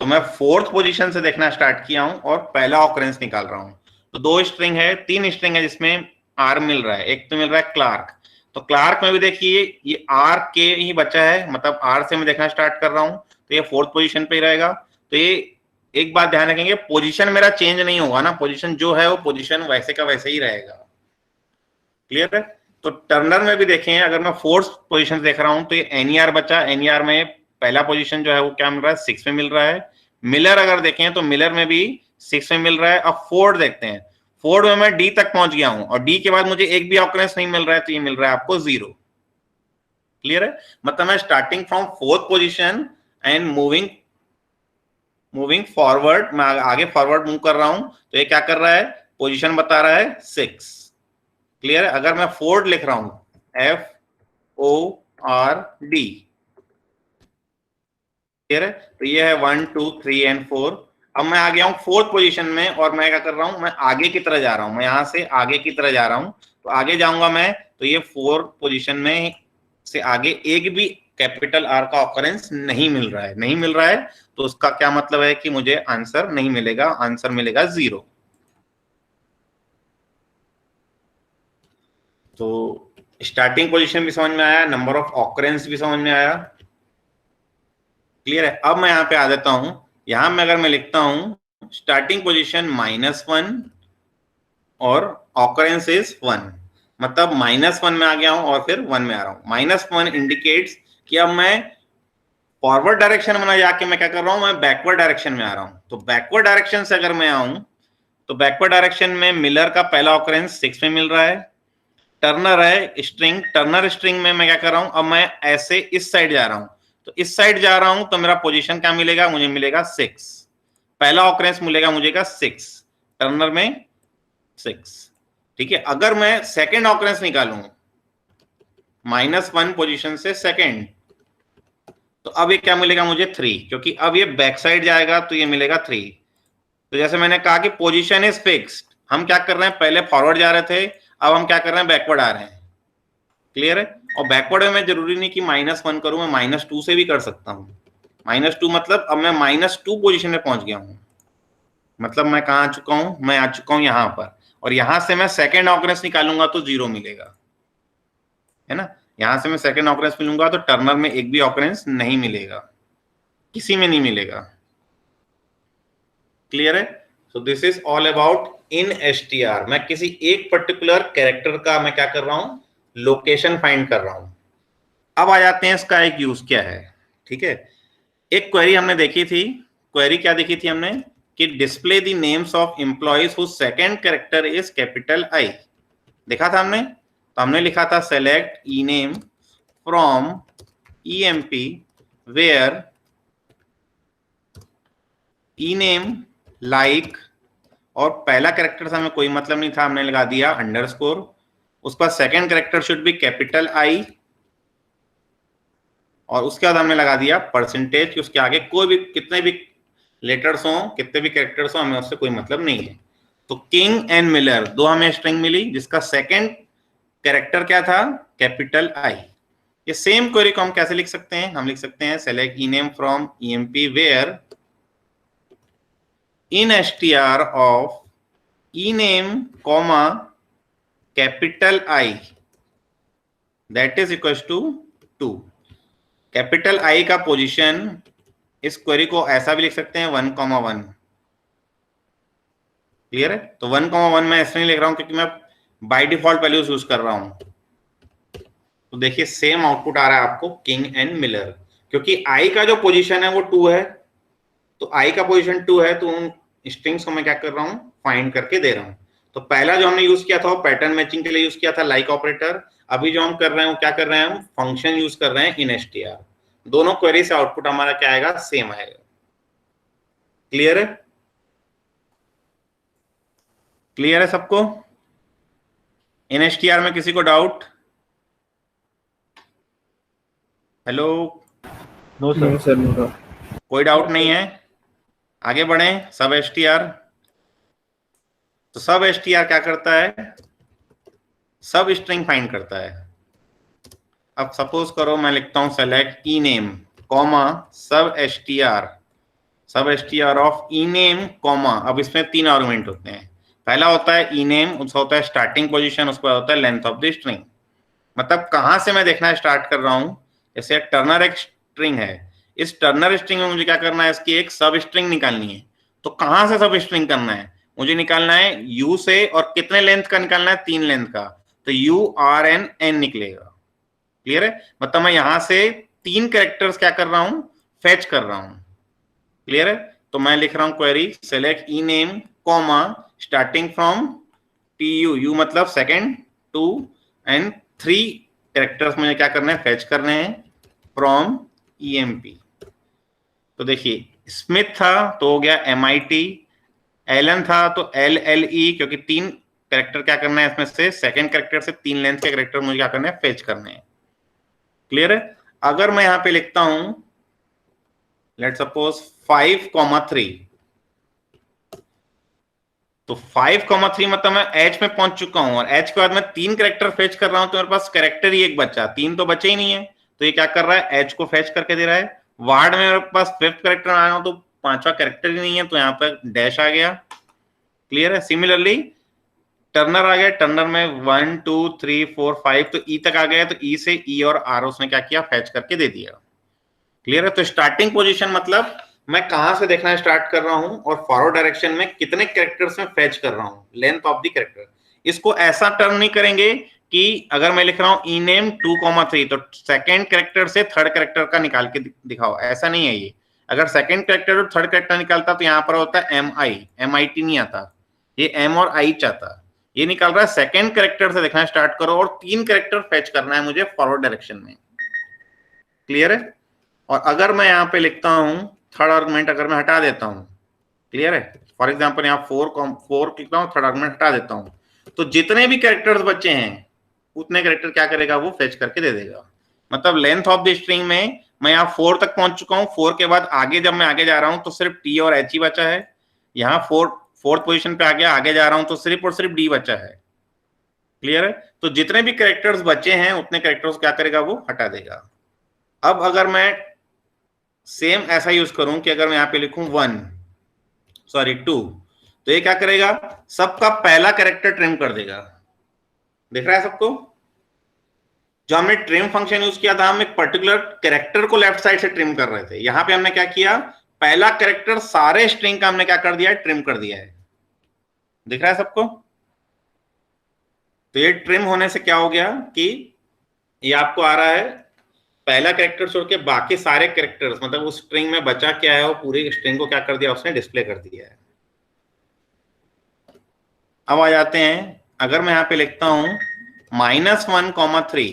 तो मैं फोर्थ पोजीशन से देखना स्टार्ट किया हूं और पहला ऑकरेंस निकाल रहा हूं। तो 2 स्ट्रिंग है, 3 स्ट्रिंग है जिसमें आर मिल रहा है। एक तो मिल रहा है क्लार्क, तो क्लार्क में भी देखिए ये आर के ही बचा है, मतलब आर से मैं देखना स्टार्ट कर रहा हूं, तो ये फोर्थ पोजीशन पे ही रहेगा। तो ये एक बात ध्यान रखेंगे, पोजीशन मेरा चेंज नहीं होगा ना, पोजीशन जो है वो पोजीशन वैसे का वैसे ही रहेगा। क्लियर है? तो टर्नर में भी देखें, अगर मैं फोर्थ पोजीशन देख रहा हूं तो ये एनईआर बचा, एनईआर में पहला पोजीशन जो है वो क्या मिल रहा है, 6 में मिल रहा है। मिलर अगर देखें तो मिलर में भी 6 में मिल रहा है। अब फोर्ड देखते हैं, फोर्ड में मैं डी तक पहुंच गया हूं और डी के बाद मुझे एक भी ऑकरेंस नहीं मिल रहा है, तो ये मिल रहा है आपको 0। क्लियर है? मतलब मैं starting from fourth position and moving forward, मैं आगे फॉरवर्ड मूव कर रहा हूं, तो ये क्या कर रहा है, पोजीशन बता रहा है 6। क्लियर है? अगर मैं फोर्ड लिख रहा हूं FORD, क्लियर है? तो ये है 1 2 3 एंड 4। अब मैं आ गया हूं फोर्थ पोजीशन में और मैं क्या कर रहा हूं, मैं आगे की तरह जा रहा हूं, मैं यहां से आगे की तरह जा रहा हूं। तो आगे जाऊंगा मैं, तो ये फोर्थ पोजीशन में से आगे एक भी कैपिटल आर का ऑकरेंस नहीं मिल रहा है, नहीं मिल रहा है, तो उसका क्या मतलब है कि मुझे आंसर नहीं मिलेगा, आंसर मिलेगा 0। तो स्टार्टिंग पोजीशन भी समझ में आया, नंबर ऑफ ऑकरेंस भी समझ में आया। क्लियर है? अब मैं यहाँ पे आ जाता हूं, यहां में अगर मैं लिखता हूं स्टार्टिंग पोजीशन -1 और ऑकरेंस इज 1, मतलब -1 में आ गया हूं और फिर 1 में आ रहा हूं। -1 इंडिकेट्स कि अब मैं फॉरवर्ड डायरेक्शन में ना जाके मैं क्या कर रहा हूं, मैं बैकवर्ड डायरेक्शन में आ रहा हूं। तो बैकवर्ड डायरेक्शन से अगर मैं आऊं तो बैकवर्ड डायरेक्शन में मिलर का पहला ऑकरेंस 6 में मिल रहा है। टर्नर है स्ट्रिंग, टर्नर स्ट्रिंग में मैं क्या कर रहा हूं, अब मैं ऐसे इस साइड जा रहा हूं, तो इस साइड जा रहा हूं तो मेरा पोजीशन क्या मिलेगा, मुझे मिलेगा 6। पहला ऑकरेंस मिलेगा मुझे का 6, टर्नर में 6। ठीक है? अगर मैं सेकंड ऑकरेंस निकालूं -1 पोजीशन से सेकंड, तो अब ये क्या मिलेगा मुझे 3, क्योंकि अब ये बैक साइड जाएगा तो ये मिलेगा 3। तो जैसे मैंने कहा कि पोजीशन इज फिक्स्ड, हम क्या कर रहे हैं, पहले फॉरवर्ड जा रहे थे, अब हम क्या कर रहे हैं, बैकवर्ड आ रहे हैं। क्लियर है? और बैकवर्ड में मैं जरूरी नहीं कि -1 करूं, मैं -2 से भी कर सकता हूं। -2 मतलब अब मैं -2 पोजीशन में पहुंच गया हूं, मतलब मैं कहां आ चुका हूं, मैं आ चुका हूं यहां पर, और यहां से मैं सेकंड ऑकरेंस निकालूंगा तो 0 मिलेगा, है ना? यहां से मैं सेकंड ऑकरेंस मिलूंगा तो टर्नर में एक भी ऑकरेंस नहीं मिलेगा, किसी में नहीं मिलेगा। क्लियर है? So this is all about in STR. मैं किसी एक पर्टिकुलर कैरेक्टर का मैं क्या कर रहा हूं, लोकेशन फाइंड कर रहा हूं। अब आ जाते हैं इसका एक यूज क्या है। ठीक है? एक क्वेरी हमने देखी थी, क्वेरी क्या देखी थी हमने, कि display the names of employees whose second character is capital I. देखा था हमने? तो हमने लिखा था select E name from EMP where E name like, और पहला कैरेक्टर से हमें कोई मतलब नहीं था, हमने लगा दिया अंडरस्कोर। उसका second character should be capital I, और उसके बाद हमने लगा दिया परसेंटेज, कि उसके आगे कोई भी कितने भी लेटर्स हों, कितने भी कैरेक्टर्स हों, हमें उससे कोई मतलब नहीं है। तो किंग एंड मिलर दो हमें स्ट्रिंग मिली, जिसका सेकंड कैरेक्टर क्या था, कैपिटल आई। ये सेम क्वेरी को हम कैसे लिख सकते हैं, हम लिख सकते हैं select E name from EMP where in str of ename comma capital I that is equals to 2। Capital I का पोजीशन, इस क्वेरी को ऐसा भी लिख सकते हैं 1,1। क्लियर है? तो 1,1 मैं ऐसे नहीं लिख रहा हूं क्योंकि मैं बाय डिफॉल्ट वैल्यूज यूज कर रहा हूं। तो देखिए सेम आउटपुट आ रहा है आपको किंग एंड मिलर, क्योंकि आई का जो पोजीशन है वो 2 है, तो आई का पोजीशन 2 है, तो उन स्ट्रिंग्स को मैं क्या कर रहा हूं, फाइंड करके दे रहा हूं। तो पहला जो हमने यूज किया था वो पैटर्न मैचिंग के लिए यूज किया था, लाइक ऑपरेटर। अभी जो हम कर रहे हैं वो क्या कर रहे हैं, हम फंक्शन यूज कर रहे हैं इन एसटीआर। दोनों क्वेरी से आउटपुट हमारा क्या आएगा, सेम आएगा। क्लियर है? क्लियर है सबको? इन एसटीआर में किसी को डाउट? हेलो? No sir. कोई डाउट नहीं है? आगे बढ़ें। सब एसटीआर, तो सब एसटीआर क्या करता है, सब स्ट्रिंग फाइंड करता है। अब सपोज करो मैं लिखता हूं सेलेक्ट ई नेम कॉमा सब STR of E name comma. अब इसमें 3 आर्गुमेंट होते हैं। पहला होता है ई नेम, उसका होता है स्टार्टिंग पोजीशन, उसका होता है लेंथ ऑफ द स्ट्रिंग। मतलब कहां से मैं देखना स्टार्ट कर रहा हूं। जैसे टर्नर एक स्ट्रिंग है, इस टर्नर स्ट्रिंग में मुझे क्या करना है, इसकी एक सब स्ट्रिंग निकालनी है। तो कहां से सब स्ट्रिंग करना है, मुझे निकालना है यू से, और कितने लेंथ का निकालना है, 3 लेंथ का। तो यू आर एन एन निकलेगा। क्लियर है, मतलब मैं यहां से 3 कैरेक्टर्स क्या कर रहा हूं, फेच कर रहा हूं। क्लियर है, तो मैं लिख रहा हूं query select E name comma starting from T U, you मतलब सेकेंड, 2 एंड 3 कैरेक्टर्स मुझे क्या करने हैं, फेच करने हैं फ्रॉम EMP। तो देखिए स्मिथ था तो हो गया MIT, एलन था तो LLE, क्योंकि 3 कैरेक्टर क्या करना है इसमें से, सेकेंड कैरेक्टर से 3 लेंथ के कैरेक्टर मुझे क्या करने हैं, फेच करने हैं। क्लियर है, अगर मैं यहां पे लिखता हूं लेट सपोज 5,3, तो 5,3 मतलब मैं H में पहुंच चुका हूं, और H के बाद मैं 3 कैरेक्टर फेच कर रहा हूं, तो मेरे पास कैरेक्टर ही एक बचा, 3 तो बचे ही नहीं है। तो ये क्या कर रहा है, H को फेच करके दे रहा है। वार्ड में मेरे पास 5th कैरेक्टर आया हूं, तो 5वां कैरेक्टर ही नहीं है, तो यहाँ पर डैश आ गया। क्लियर है, सिमिलरली टर्नर आ गया, टर्नर में 1 2 3 4 5, तो E तक आ गया, तो E से E और R उसने क्या किया, फेच करके दे दिया। क्लियर है, तो स्टार्टिंग पोजीशन मतलब मैं कहां से देखना स्टार्ट कर रहा हूं, और फॉरवर्ड डायरेक्शन में कितने कैरेक्टर्स में फेच कर रहा हूं, लेंथ ऑफ द कैरेक्टर। इसको ऐसा टर्न नहीं करेंगे कि अगर मैं लिख रहा हूं ई नेम 2,3, तो सेकंड कैरेक्टर से थर्ड कैरेक्टर का निकाल के दिखाओ, ऐसा नहीं है ये। अगर सेकंड कैरेक्टर और थर्ड कैरेक्टर निकालता तो यहाँ पर होता है MIT नहीं आता, ये M और I चाहता। ये निकाल रहा है सेकंड कैरेक्टर से देखना स्टार्ट करो, और 3 कैरेक्टर फेच करना है मुझे फॉरवर्ड डायरेक्शन में। क्लियर है, और अगर मैं यहाँ पे लिखता हूं थर्ड आर्गुमेंट, अगर मैं हटा देता हूं, क्लियर है, फॉर एग्जांपल यहाँ 4 लिखता हूं, थर्ड आर्गुमेंट हटा देता हूं, तो जितने भी कैरेक्टर्स बचे हैं उतने कैरेक्टर क्या करेगा, वो फेच करके दे देगा। मतलब लेंथ ऑफ द स्ट्रिंग में मैं यहाँ 4 तक पहुंच चुका हूँ, 4 के बाद आगे जब मैं आगे जा रहा हूँ तो सिर्फ T और H ही बचा है। यहाँ 4th पोजीशन पे आगे जा रहा हूँ तो सिर्फ और सिर्फ D बचा है। क्लियर है, तो जितने भी कैरेक्टर्स बचे हैं उतने कैरेक्टर्स क्या करेगा, वो हटा देगा। अब अगर मैं सेम ऐसा यूज करूं कि अगर मैं यहाँ पे लिखूं 2, तो ये क्या करेगा, सबका पहला कैरेक्टर ट्रिम कर देगा। दिख रहा है सबको, जो हमने ट्रिम फंक्शन यूज किया था, हम एक पर्टिकुलर कैरेक्टर को लेफ्ट साइड से ट्रिम कर रहे थे। यहां पे हमने क्या किया, पहला कैरेक्टर सारे स्ट्रिंग का हमने क्या कर दिया है, ट्रिम कर दिया है। दिख रहा है सबको, तो ये ट्रिम होने से क्या हो गया कि ये आपको आ रहा है पहला कैरेक्टर छोड़ के बाकी सारे कैरेक्टर्स, मतलब उस स्ट्रिंग में बचा क्या है, वो पूरी स्ट्रिंग को क्या कर दिया, उसने डिस्प्ले कर दिया है। अब आ जाते हैं, अगर मैं यहां पे लिखता हूं -1,3,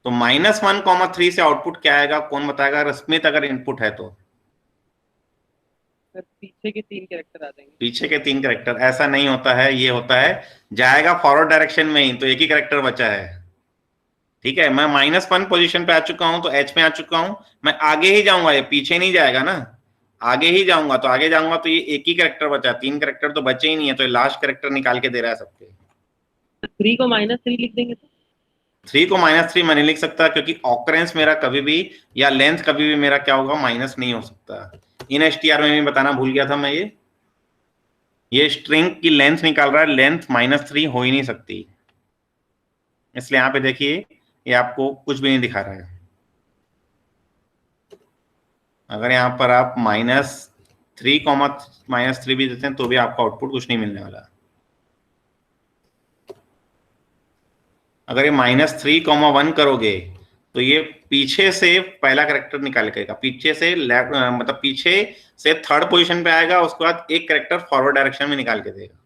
तो -1,3 से आउटपुट क्या आएगा, कौन बताएगा, रश्मित अगर इनपुट है तो। पीछे के 3 कैरेक्टर आ जाएंगे, पीछे के 3 कैरेक्टर, ऐसा नहीं होता है, ये होता है जाएगा फॉरवर्ड डायरेक्शन में ही, तो एक ही कैरेक्टर बचा है। ठीक है, मैं -1 पोजीशन पे आ चुका हूं, तो H में आ चुका हूं, मैं आगे ही जाऊंगा, ये पीछे नहीं जाएगा ना, आगे ही जाऊंगा, तो आगे जाऊंगा तो ये एक ही कैरेक्टर बचा, 3 कैरेक्टर तो बचे ही नहीं है, तो लास्ट कैरेक्टर निकाल के दे रहा है सबके। 3 को -3 लिख देंगे तो 3 को -3 मैं नहीं लिख सकता, क्योंकि ऑकरेंस मेरा कभी भी या लेंथ कभी भी मेरा क्या होगा, माइनस नहीं हो सकता। इन STR में भी बताना भूल गया था मैं, ये स्ट्रिंग की लेंथ निकाल रहा है, लेंथ -3 हो ही नहीं सकती। इसलिए यहाँ पे देखिए ये आपको कुछ भी नहीं दिखा रहा है। अगर यहाँ पर आप -3 भी देते हैं तो भी आपका आउटपुट कुछ नहीं मिलने वाला। अगर ये -3,1 करोगे तो ये पीछे से पहला कैरेक्टर निकाल करेगा, पीछे से मतलब पीछे से थर्ड पोजीशन पे आएगा, उसके बाद एक कैरेक्टर फॉरवर्ड डायरेक्शन में निकाल के देगा।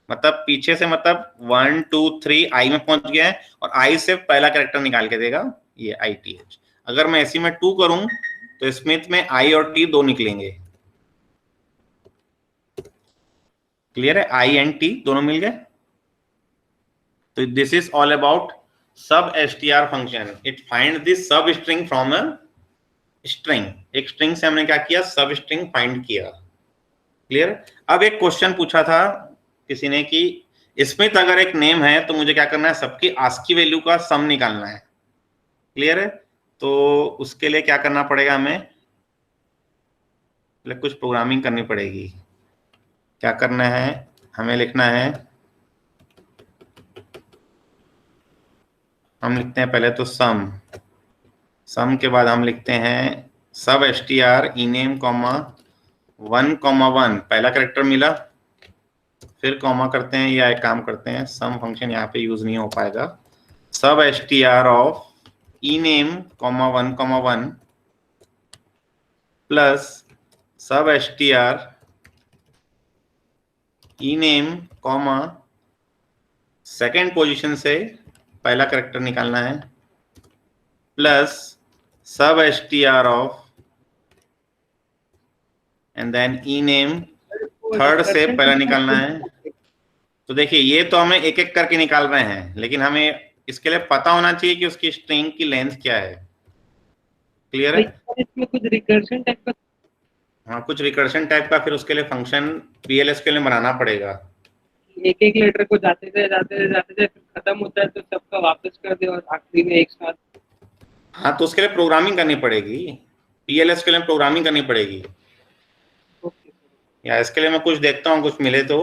मतलब पीछे से मतलब 1 2 3 I में पहुंच गया है, और I से पहला कैरेक्टर निकाल के देगा, ये ITH। अगर मैं इसी में 2 करूं तो स्मिथ में I और T 2 निकलेंगे। क्लियर है, I एंड T दोनों मिल गए। तो दिस इज ऑल अबाउट सब STR function, it find this सब स्ट्रिंग फ्रॉम अ स्ट्रिंग। एक स्ट्रिंग से हमने क्या किया, सब स्ट्रिंग फाइंड किया। क्लियर, अब एक क्वेश्चन पूछा था किसी ने कि स्मिथ अगर एक नेम है तो मुझे क्या करना है, सबकी आस्की वैल्यू का सम निकालना है। क्लियर है? तो उसके लिए क्या करना पड़ेगा, हमें कुछ प्रोग्रामिंग करनी पड़ेगी। क्या करना है, हमें लिखना है, हम लिखते हैं पहले तो सम के बाद हम लिखते हैं सब str ename कॉमा 1,1 पहला कैरेक्टर मिला, फिर कॉमा करते हैं, या एक काम करते हैं, सम फंक्शन यहाँ पे यूज नहीं हो पाएगा, sub str of ename comma 1,1 plus sub str ename comma second position से पहला कैरेक्टर निकालना है, plus sub str of and then ename third से पहला निकालना है। तो देखिए ये तो हमें एक एक करके निकाल रहे हैं, लेकिन हमें इसके लिए पता होना चाहिए कि उसकी स्ट्रिंग की लेंथ क्या है। क्लियर है? इसमें कुछ रिकर्शन टाइप का, हाँ, कुछ रिकर्शन टाइप का फिर उसके लिए फंक्शन PLS के लिए बनाना पड़ेगा। एक एक लेटर को जाते जाते फिर खत्म होता है तो सबका वापस कर दे और आखिरी में एक साथ। हाँ, तो उसके लिए प्रोग्रामिंग करनी पड़ेगी, PLS के लिए प्रोग्रामिंग करनी पड़ेगी। या इसके लिए मैं कुछ देखता हूँ, कुछ मिले तो।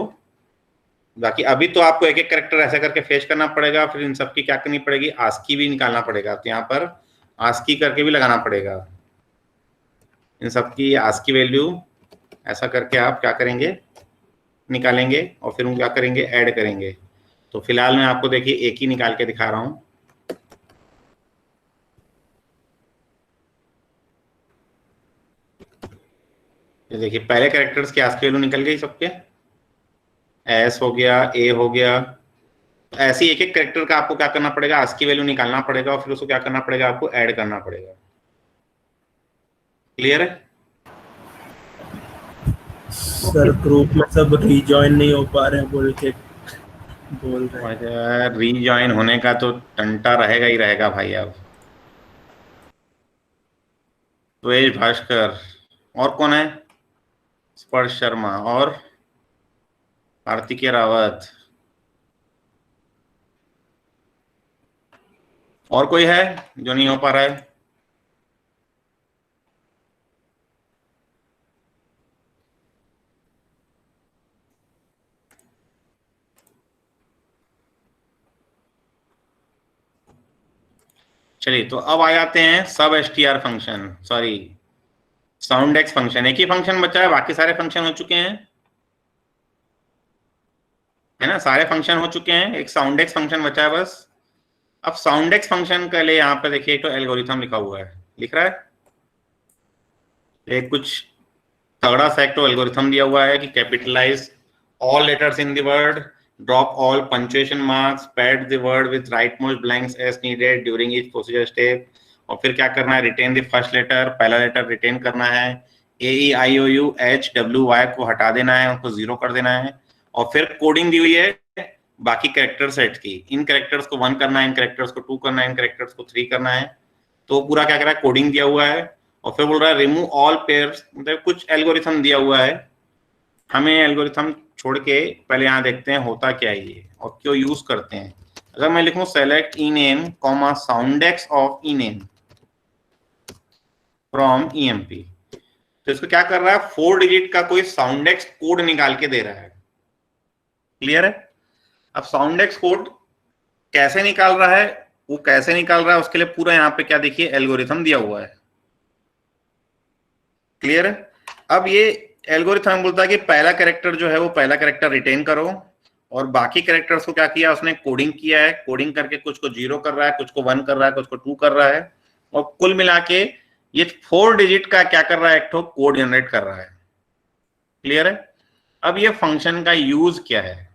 बाकी अभी तो आपको एक एक कैरेक्टर ऐसा करके फेच करना पड़ेगा, फिर इन सबकी क्या करनी पड़ेगी, आस्की भी निकालना पड़ेगा। तो यहाँ पर आस्की करके भी लगाना पड़ेगा, इन सबकी आस्की वैल्यू ऐसा करके आप क्या करेंगे, निकालेंगे, और फिर हम क्या करेंगे, ऐड करेंगे। तो फिलहाल मैं आपको देखिए एक ही निकाल के दिखा रहा हूँ। ये देखिए पहले कैरेक्टर्स की आस्की वैल्यू निकल गई सबके, एस हो गया, ए हो गया। ऐसे एक एक कैरेक्टर का आपको क्या करना पड़ेगा, आस्की वैल्यू निकालना पड़ेगा, और फिर उसको क्या करना पड़ेगा, आपको ऐड करना पड़ेगा। क्लियर है? सर ग्रुप में सब रीजॉइन नहीं हो पा रहे हैं बोल रहे हैं। रीजॉइन होने का तो टंटा रहेगा ही रहेगा भाई। अब द्वेष भास्कर, और कौन है, स्पर्श शर्मा और कार्तिकेय रावत, और कोई है जो नहीं हो पा रहा है? चलिए, तो अब आ जाते हैं सब str फंक्शन, सॉरी साउंडेक्स फंक्शन। एक ही फंक्शन बचा है, बाकी सारे फंक्शन हो चुके हैं, है ना, सारे फंक्शन हो चुके हैं, एक साउंडेक्स फंक्शन बचा है बस। अब साउंडेक्स फंक्शन के लिए यहाँ पे देखिए एक तो एल्गोरिथम लिखा हुआ है, लिख रहा है एक कुछ तगड़ा सा एक तो एल्गोरिथम दिया हुआ है कि capitalize all letters in the word, drop all punctuation marks, pad the word with right most blanks as needed during each procedure step. और फिर क्या करना है, रिटेन द फर्स्ट लेटर, पहला लेटर रिटेन करना है, AEIOUHWY को हटा देना है, उनको 0 कर देना है। और फिर कोडिंग दी हुई है बाकी कैरेक्टर सेट की, इन कैरेक्टर्स को 1 करना है, इन कैरेक्टर्स को 2 करना है, इन कैरेक्टर्स को 3 करना है। तो पूरा क्या कर रहा है, कोडिंग दिया हुआ है। और फिर बोल रहा है रिमूव ऑल पेयर्स, मतलब कुछ एल्गोरिथम दिया हुआ है। हमें एल्गोरिथम छोड़ के पहले यहाँ देखते हैं होता क्या है ये और क्यों यूज करते हैं। अगर मैं लिखूं select ename comma soundex of ename from EMP, तो इसको क्या कर रहा है, 4 डिजिट का कोई साउंडेक्स कोड निकाल के दे रहा है। क्लियर है? अब साउंडेक्स कोड कैसे निकाल रहा है, वो कैसे निकाल रहा है उसके लिए पूरा यहाँ पे क्या देखिए एल्गोरिथम दिया हुआ है। क्लियर है? अब ये एल्गोरिथम बोलता है कि पहला कैरेक्टर जो है वो पहला कैरेक्टर रिटेन करो, और बाकी कैरेक्टर्स को क्या किया उसने, कोडिंग किया है, कोडिंग करके कुछ को 0 कर रहा है, कुछ को 1 कर रहा है, कुछ को 2 कर रहा है, और कुल मिला के ये 4 डिजिट का क्या कर रहा है, एक तो कोड जनरेट कर रहा है। क्लियर है? अब ये फंक्शन का यूज क्या है,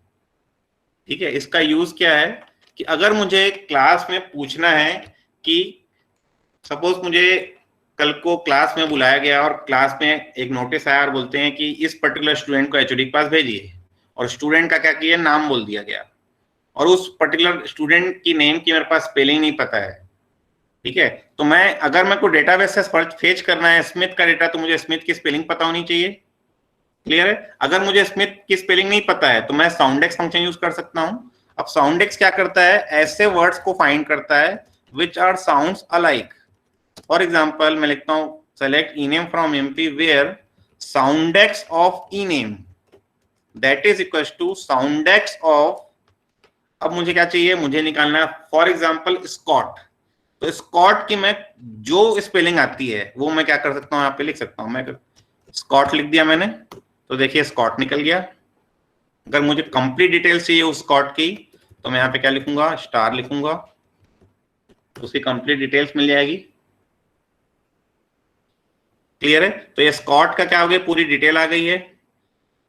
ठीक है, इसका यूज क्या है कि अगर मुझे क्लास में पूछना है कि सपोज मुझे कल को क्लास में बुलाया गया और क्लास में एक नोटिस आया और बोलते हैं कि इस पर्टिकुलर स्टूडेंट को HOD के पास भेजिए, और स्टूडेंट का क्या किया, नाम बोल दिया गया, और उस पर्टिकुलर स्टूडेंट की नेम की मेरे पास स्पेलिंग नहीं पता है। ठीक है, तो मैं अगर मेरे को डेटाबेस से फेच करना है स्मिथ का डेटा, तो मुझे स्मिथ की स्पेलिंग पता होनी चाहिए। क्लियर है? अगर मुझे स्मिथ की स्पेलिंग नहीं पता है तो मैं साउंडेक्स फंक्शन यूज कर सकता हूं। अब साउंडेक्स क्या करता है, ऐसे वर्ड्स को फाइंड करता है which are sounds alike. For example मैं लिखता हूं select ename from EMP where soundex of ename that is equal to soundex of, अब मुझे क्या चाहिए, मुझे निकालना है फॉर एग्जांपल स्कॉट। तो स्कॉट की मैं जो स्पेलिंग आती है वो मैं क्या कर सकता हूं, यहाँ पे लिख सकता हूं। मैं स्कॉट लिख दिया मैंने, तो देखिए स्कॉट निकल गया। अगर मुझे कंप्लीट डिटेल्स चाहिए उस स्कॉट की तो मैं यहाँ पे क्या लिखूंगा, स्टार लिखूंगा, उसकी कंप्लीट डिटेल्स मिल जाएगी। क्लियर है? तो ये स्कॉट का क्या हो गया, पूरी डिटेल आ गई है।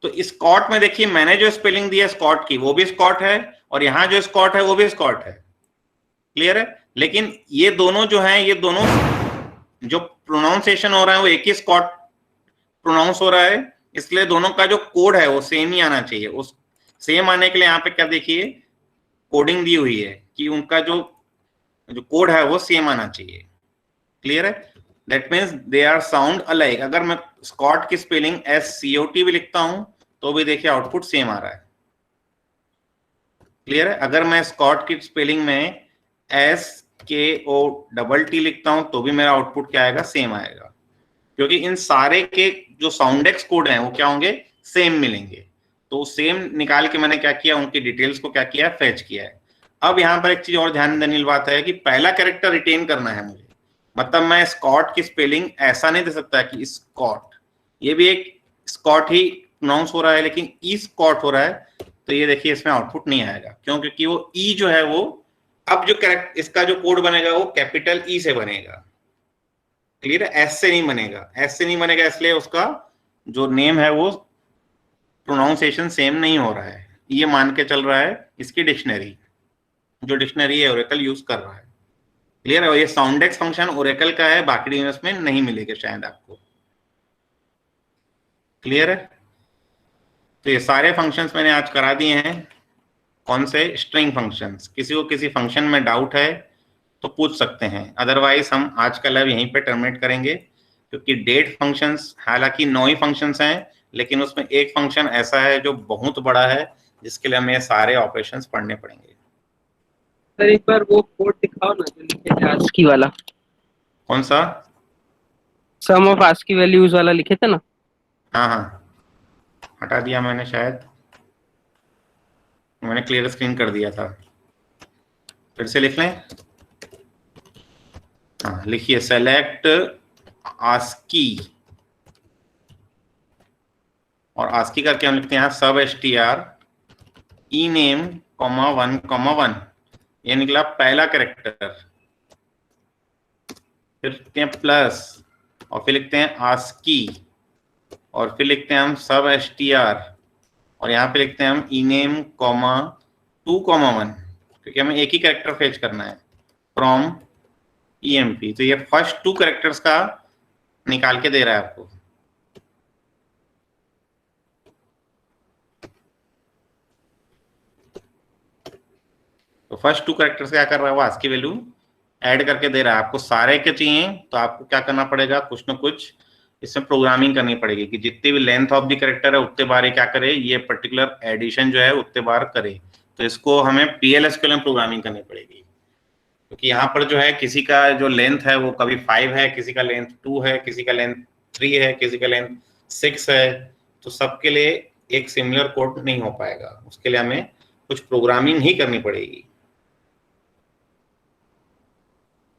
तो स्कॉट में देखिए मैंने जो स्पेलिंग दी है स्कॉट की वो भी स्कॉट है और यहां जो स्कॉट है वो भी स्कॉट है। क्लियर है? लेकिन ये दोनों जो हैं, ये दोनों जो प्रोनाउंसिएशन हो रहा है वो एक ही स्कॉट प्रोनाउंस हो रहा है, इसलिए दोनों का जो कोड है वो सेम ही आना चाहिए। उस सेम आने के लिए यहाँ पे क्या देखिए कोडिंग दी हुई है कि उनका जो कोड है वो सेम आना चाहिए। क्लियर है? That means they are sound alike. अगर मैं स्कॉट की स्पेलिंग SCOT भी लिखता हूं तो भी देखिए आउटपुट सेम आ रहा है। क्लियर है? अगर मैं स्कॉट की स्पेलिंग में SKOTT लिखता हूं तो भी मेरा आउटपुट क्या आएगा, सेम आएगा, क्योंकि इन सारे के जो साउंडेक्स कोड हैं वो क्या होंगे, सेम मिलेंगे। तो सेम निकाल के मैंने क्या किया, उनकी डिटेल्स को क्या किया, फेच किया है। अब यहाँ पर एक चीज और ध्यान देने वाली बात है कि पहला कैरेक्टर रिटेन करना है मुझे, मतलब मैं स्कॉट की स्पेलिंग ऐसा नहीं दे सकता कि स्कॉट, ये भी एक स्कॉट ही प्रोनाउंस हो रहा है लेकिन ई स्कॉट हो रहा है, तो ये देखिए इसमें आउटपुट नहीं आएगा। क्यों? क्योंकि वो ई जो है वो अब जो कैरेक्टर इसका जो कोड बनेगा वो कैपिटल ई से बनेगा। क्लियर है? एस से नहीं बनेगा, एस से नहीं बनेगा, इसलिए उसका जो नेम है वो प्रोनाउंसिएशन सेम नहीं हो रहा है। ये मान के चल रहा है इसकी डिक्शनरी, जो डिक्शनरी है ओरेकल यूज कर रहा है। क्लियर है? और ये साउंडेक्स फंक्शन ओरेकल का है, बाकी यूनिवर्स में नहीं मिलेगा शायद आपको। क्लियर है? तो ये सारे फंक्शंस मैंने आज करा दिए हैं। कौन से? String functions. किसी को किसी फंक्शन में डाउट है तो पूछ सकते हैं, अदरवाइज हम आज का लैब यहीं पे टर्मिनेट करेंगे, क्योंकि डेट फंक्शंस हालांकि 9 ही फंक्शंस हैं लेकिन उसमें एक फंक्शन ऐसा है जो बहुत बड़ा है जिसके लिए हमें सारे ऑपरेशंस पढ़ने पड़ेंगे। सर एक बार वो कोड दिखाओ ना जो लिखे थे ASCII वाला। कौन सा? सम ऑफ ASCII वैल्यूज वाला लिखे थे ना। हाँ हाँ, हटा दिया मैंने, शायद मैंने क्लियर स्क्रीन कर दिया था। फिर से लिख लें। हाँ लिखिए सेलेक्ट ASCII, और ASCII करके हम लिखते हैं सब str e-name, 1, 1, ये निकला पहला कैरेक्टर। फिर लिखते हैं प्लस और फिर लिखते हैं ASCII और फिर लिखते हैं हम सब str और यहाँ पे लिखते हैं हम e-name, 2, 1, क्योंकि हमें एक ही कैरेक्टर फेच करना है फ्रॉम EMP। तो ये फर्स्ट 2 कैरेक्टर्स का निकाल के दे रहा है आपको। तो फर्स्ट 2 कैरेक्टर्स क्या कर रहा है वो ASCII वैल्यू ऐड करके दे रहा है आपको। सारे के चाहिए तो आपको क्या करना पड़ेगा, कुछ ना कुछ इसमें प्रोग्रामिंग करनी पड़ेगी कि जितनी भी लेंथ ऑफ द कैरेक्टर है उतने बार क्या करे, ये पर्टिकुलर एडिशन जो है उतने बार करे। तो इसको हमें PLSQL में प्रोग्रामिंग करनी पड़ेगी, क्योंकि यहाँ पर जो है किसी का जो लेंथ है वो कभी 5 है, किसी का लेंथ 2 है, किसी का लेंथ 3 है, किसी का लेंथ 6 है। तो सबके लिए एक सिमिलर कोड नहीं हो पाएगा, उसके लिए हमें कुछ प्रोग्रामिंग ही करनी पड़ेगी।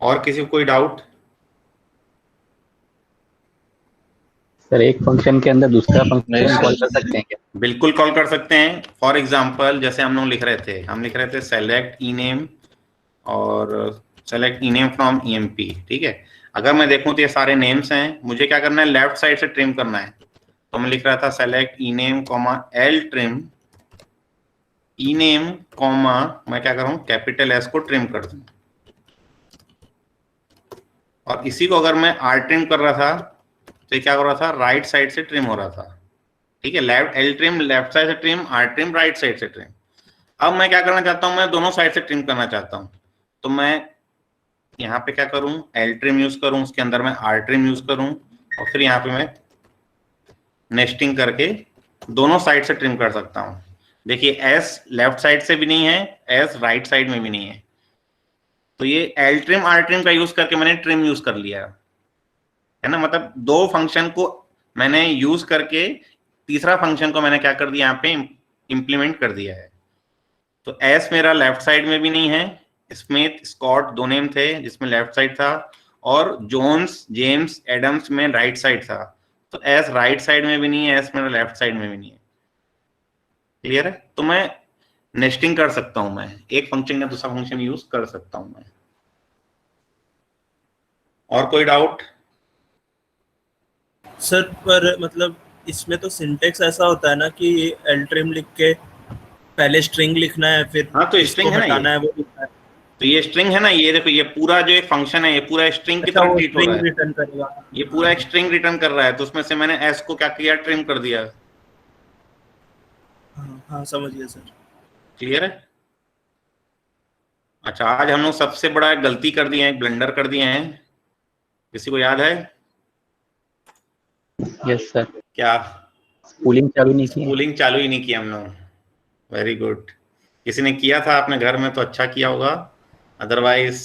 और किसी को कोई डाउट? सर एक फंक्शन के अंदर दूसरा फंक्शन कॉल कर सकते हैं क्या? बिल्कुल कॉल कर सकते हैं। फॉर एग्जांपल जैसे हम लोग लिख रहे थे, हम लिख रहे थे सेलेक्ट ई-नेम और सेलेक्ट ई-नेम फ्रॉम EMP। ठीक है, अगर मैं देखूं तो ये सारे नेम्स हैं, मुझे क्या करना है, लेफ्ट साइड से ट्रिम करना है। तो मैं लिख रहा था सेलेक्ट ई-नेम, L ट्रिम ई-नेम, मैं क्या करूं, कैपिटल S को ट्रिम कर दूं। और इसी को अगर मैं R ट्रिम कर रहा था तो ये क्या हो रहा था, राइट साइड से ट्रिम हो रहा था। ठीक है, L ट्रिम लेफ्ट साइड से trim, R trim right side से ट्रिम। अब मैं क्या करना चाहता हूं, मैं दोनों साइड से ट्रिम करना चाहता हूं, तो मैं यहाँ पे क्या करूं, L ट्रिम यूज करूं, उसके अंदर मैं R ट्रिम यूज करूं और फिर यहाँ पे मैं नेस्टिंग करके दोनों साइड से ट्रिम कर सकता हूं। देखिए एस लेफ्ट साइड से भी नहीं है, एस राइट साइड में भी नहीं है, तो ये एल ट्रिम आर ट्रिम का यूज करके मैंने ट्रिम यूज कर लिया है ना। मतलब दो फंक्शन को मैंने यूज करके तीसरा फंक्शन को मैंने क्या कर दिया, यहाँ पे इंप्लीमेंट कर दिया है। तो एस मेरा लेफ्ट साइड में भी नहीं है, स्मिथ स्कॉट दो नेम थे जिसमें लेफ्ट साइड था, और जोन्स जेम्स एडम्स में राइट साइड था। तो एस राइट साइड में भी नहीं है, एस मेरा लेफ्ट साइड में भी नहीं है। क्लियर है? तो मैं नेस्टिंग कर सकता हूं, मैं एक फंक्शन का दूसरा फंक्शन यूज कर सकता हूं मैं। और कोई डाउट? सर पर मतलब इसमें तो सिंटेक्स ऐसा होता है ना कि एल ट्रिम लिख के पहले स्ट्रिंग लिखना है, फिर हाँ तो स्ट्रिंग है ना, हटाना है वो लिखना है। तो ये स्ट्रिंग है ना, ये देखो ये पूरा जो एक फंक्शन है ये पूरा स्ट्रिंग की तरह ट्रीट हो रहा है, रिटर्न करेगा, ये पूरा एक स्ट्रिंग रिटर्न कर रहा है। तो उसमें से मैंने एस को क्या किया, ट्रिम कर दिया। हाँ समझ गया सर। क्लियर है? अच्छा, आज हम लोग सबसे बड़ा एक गलती कर दिए हैं, ब्लंडर कर दिए हैं। किसी को याद है यस सर, क्या? स्कूलिंग चालू नहीं की है। स्कूलिंग चालू ही नहीं किया हम लोग। Very good. किसी ने किया था अपने घर में तो अच्छा किया होगा, अदरवाइज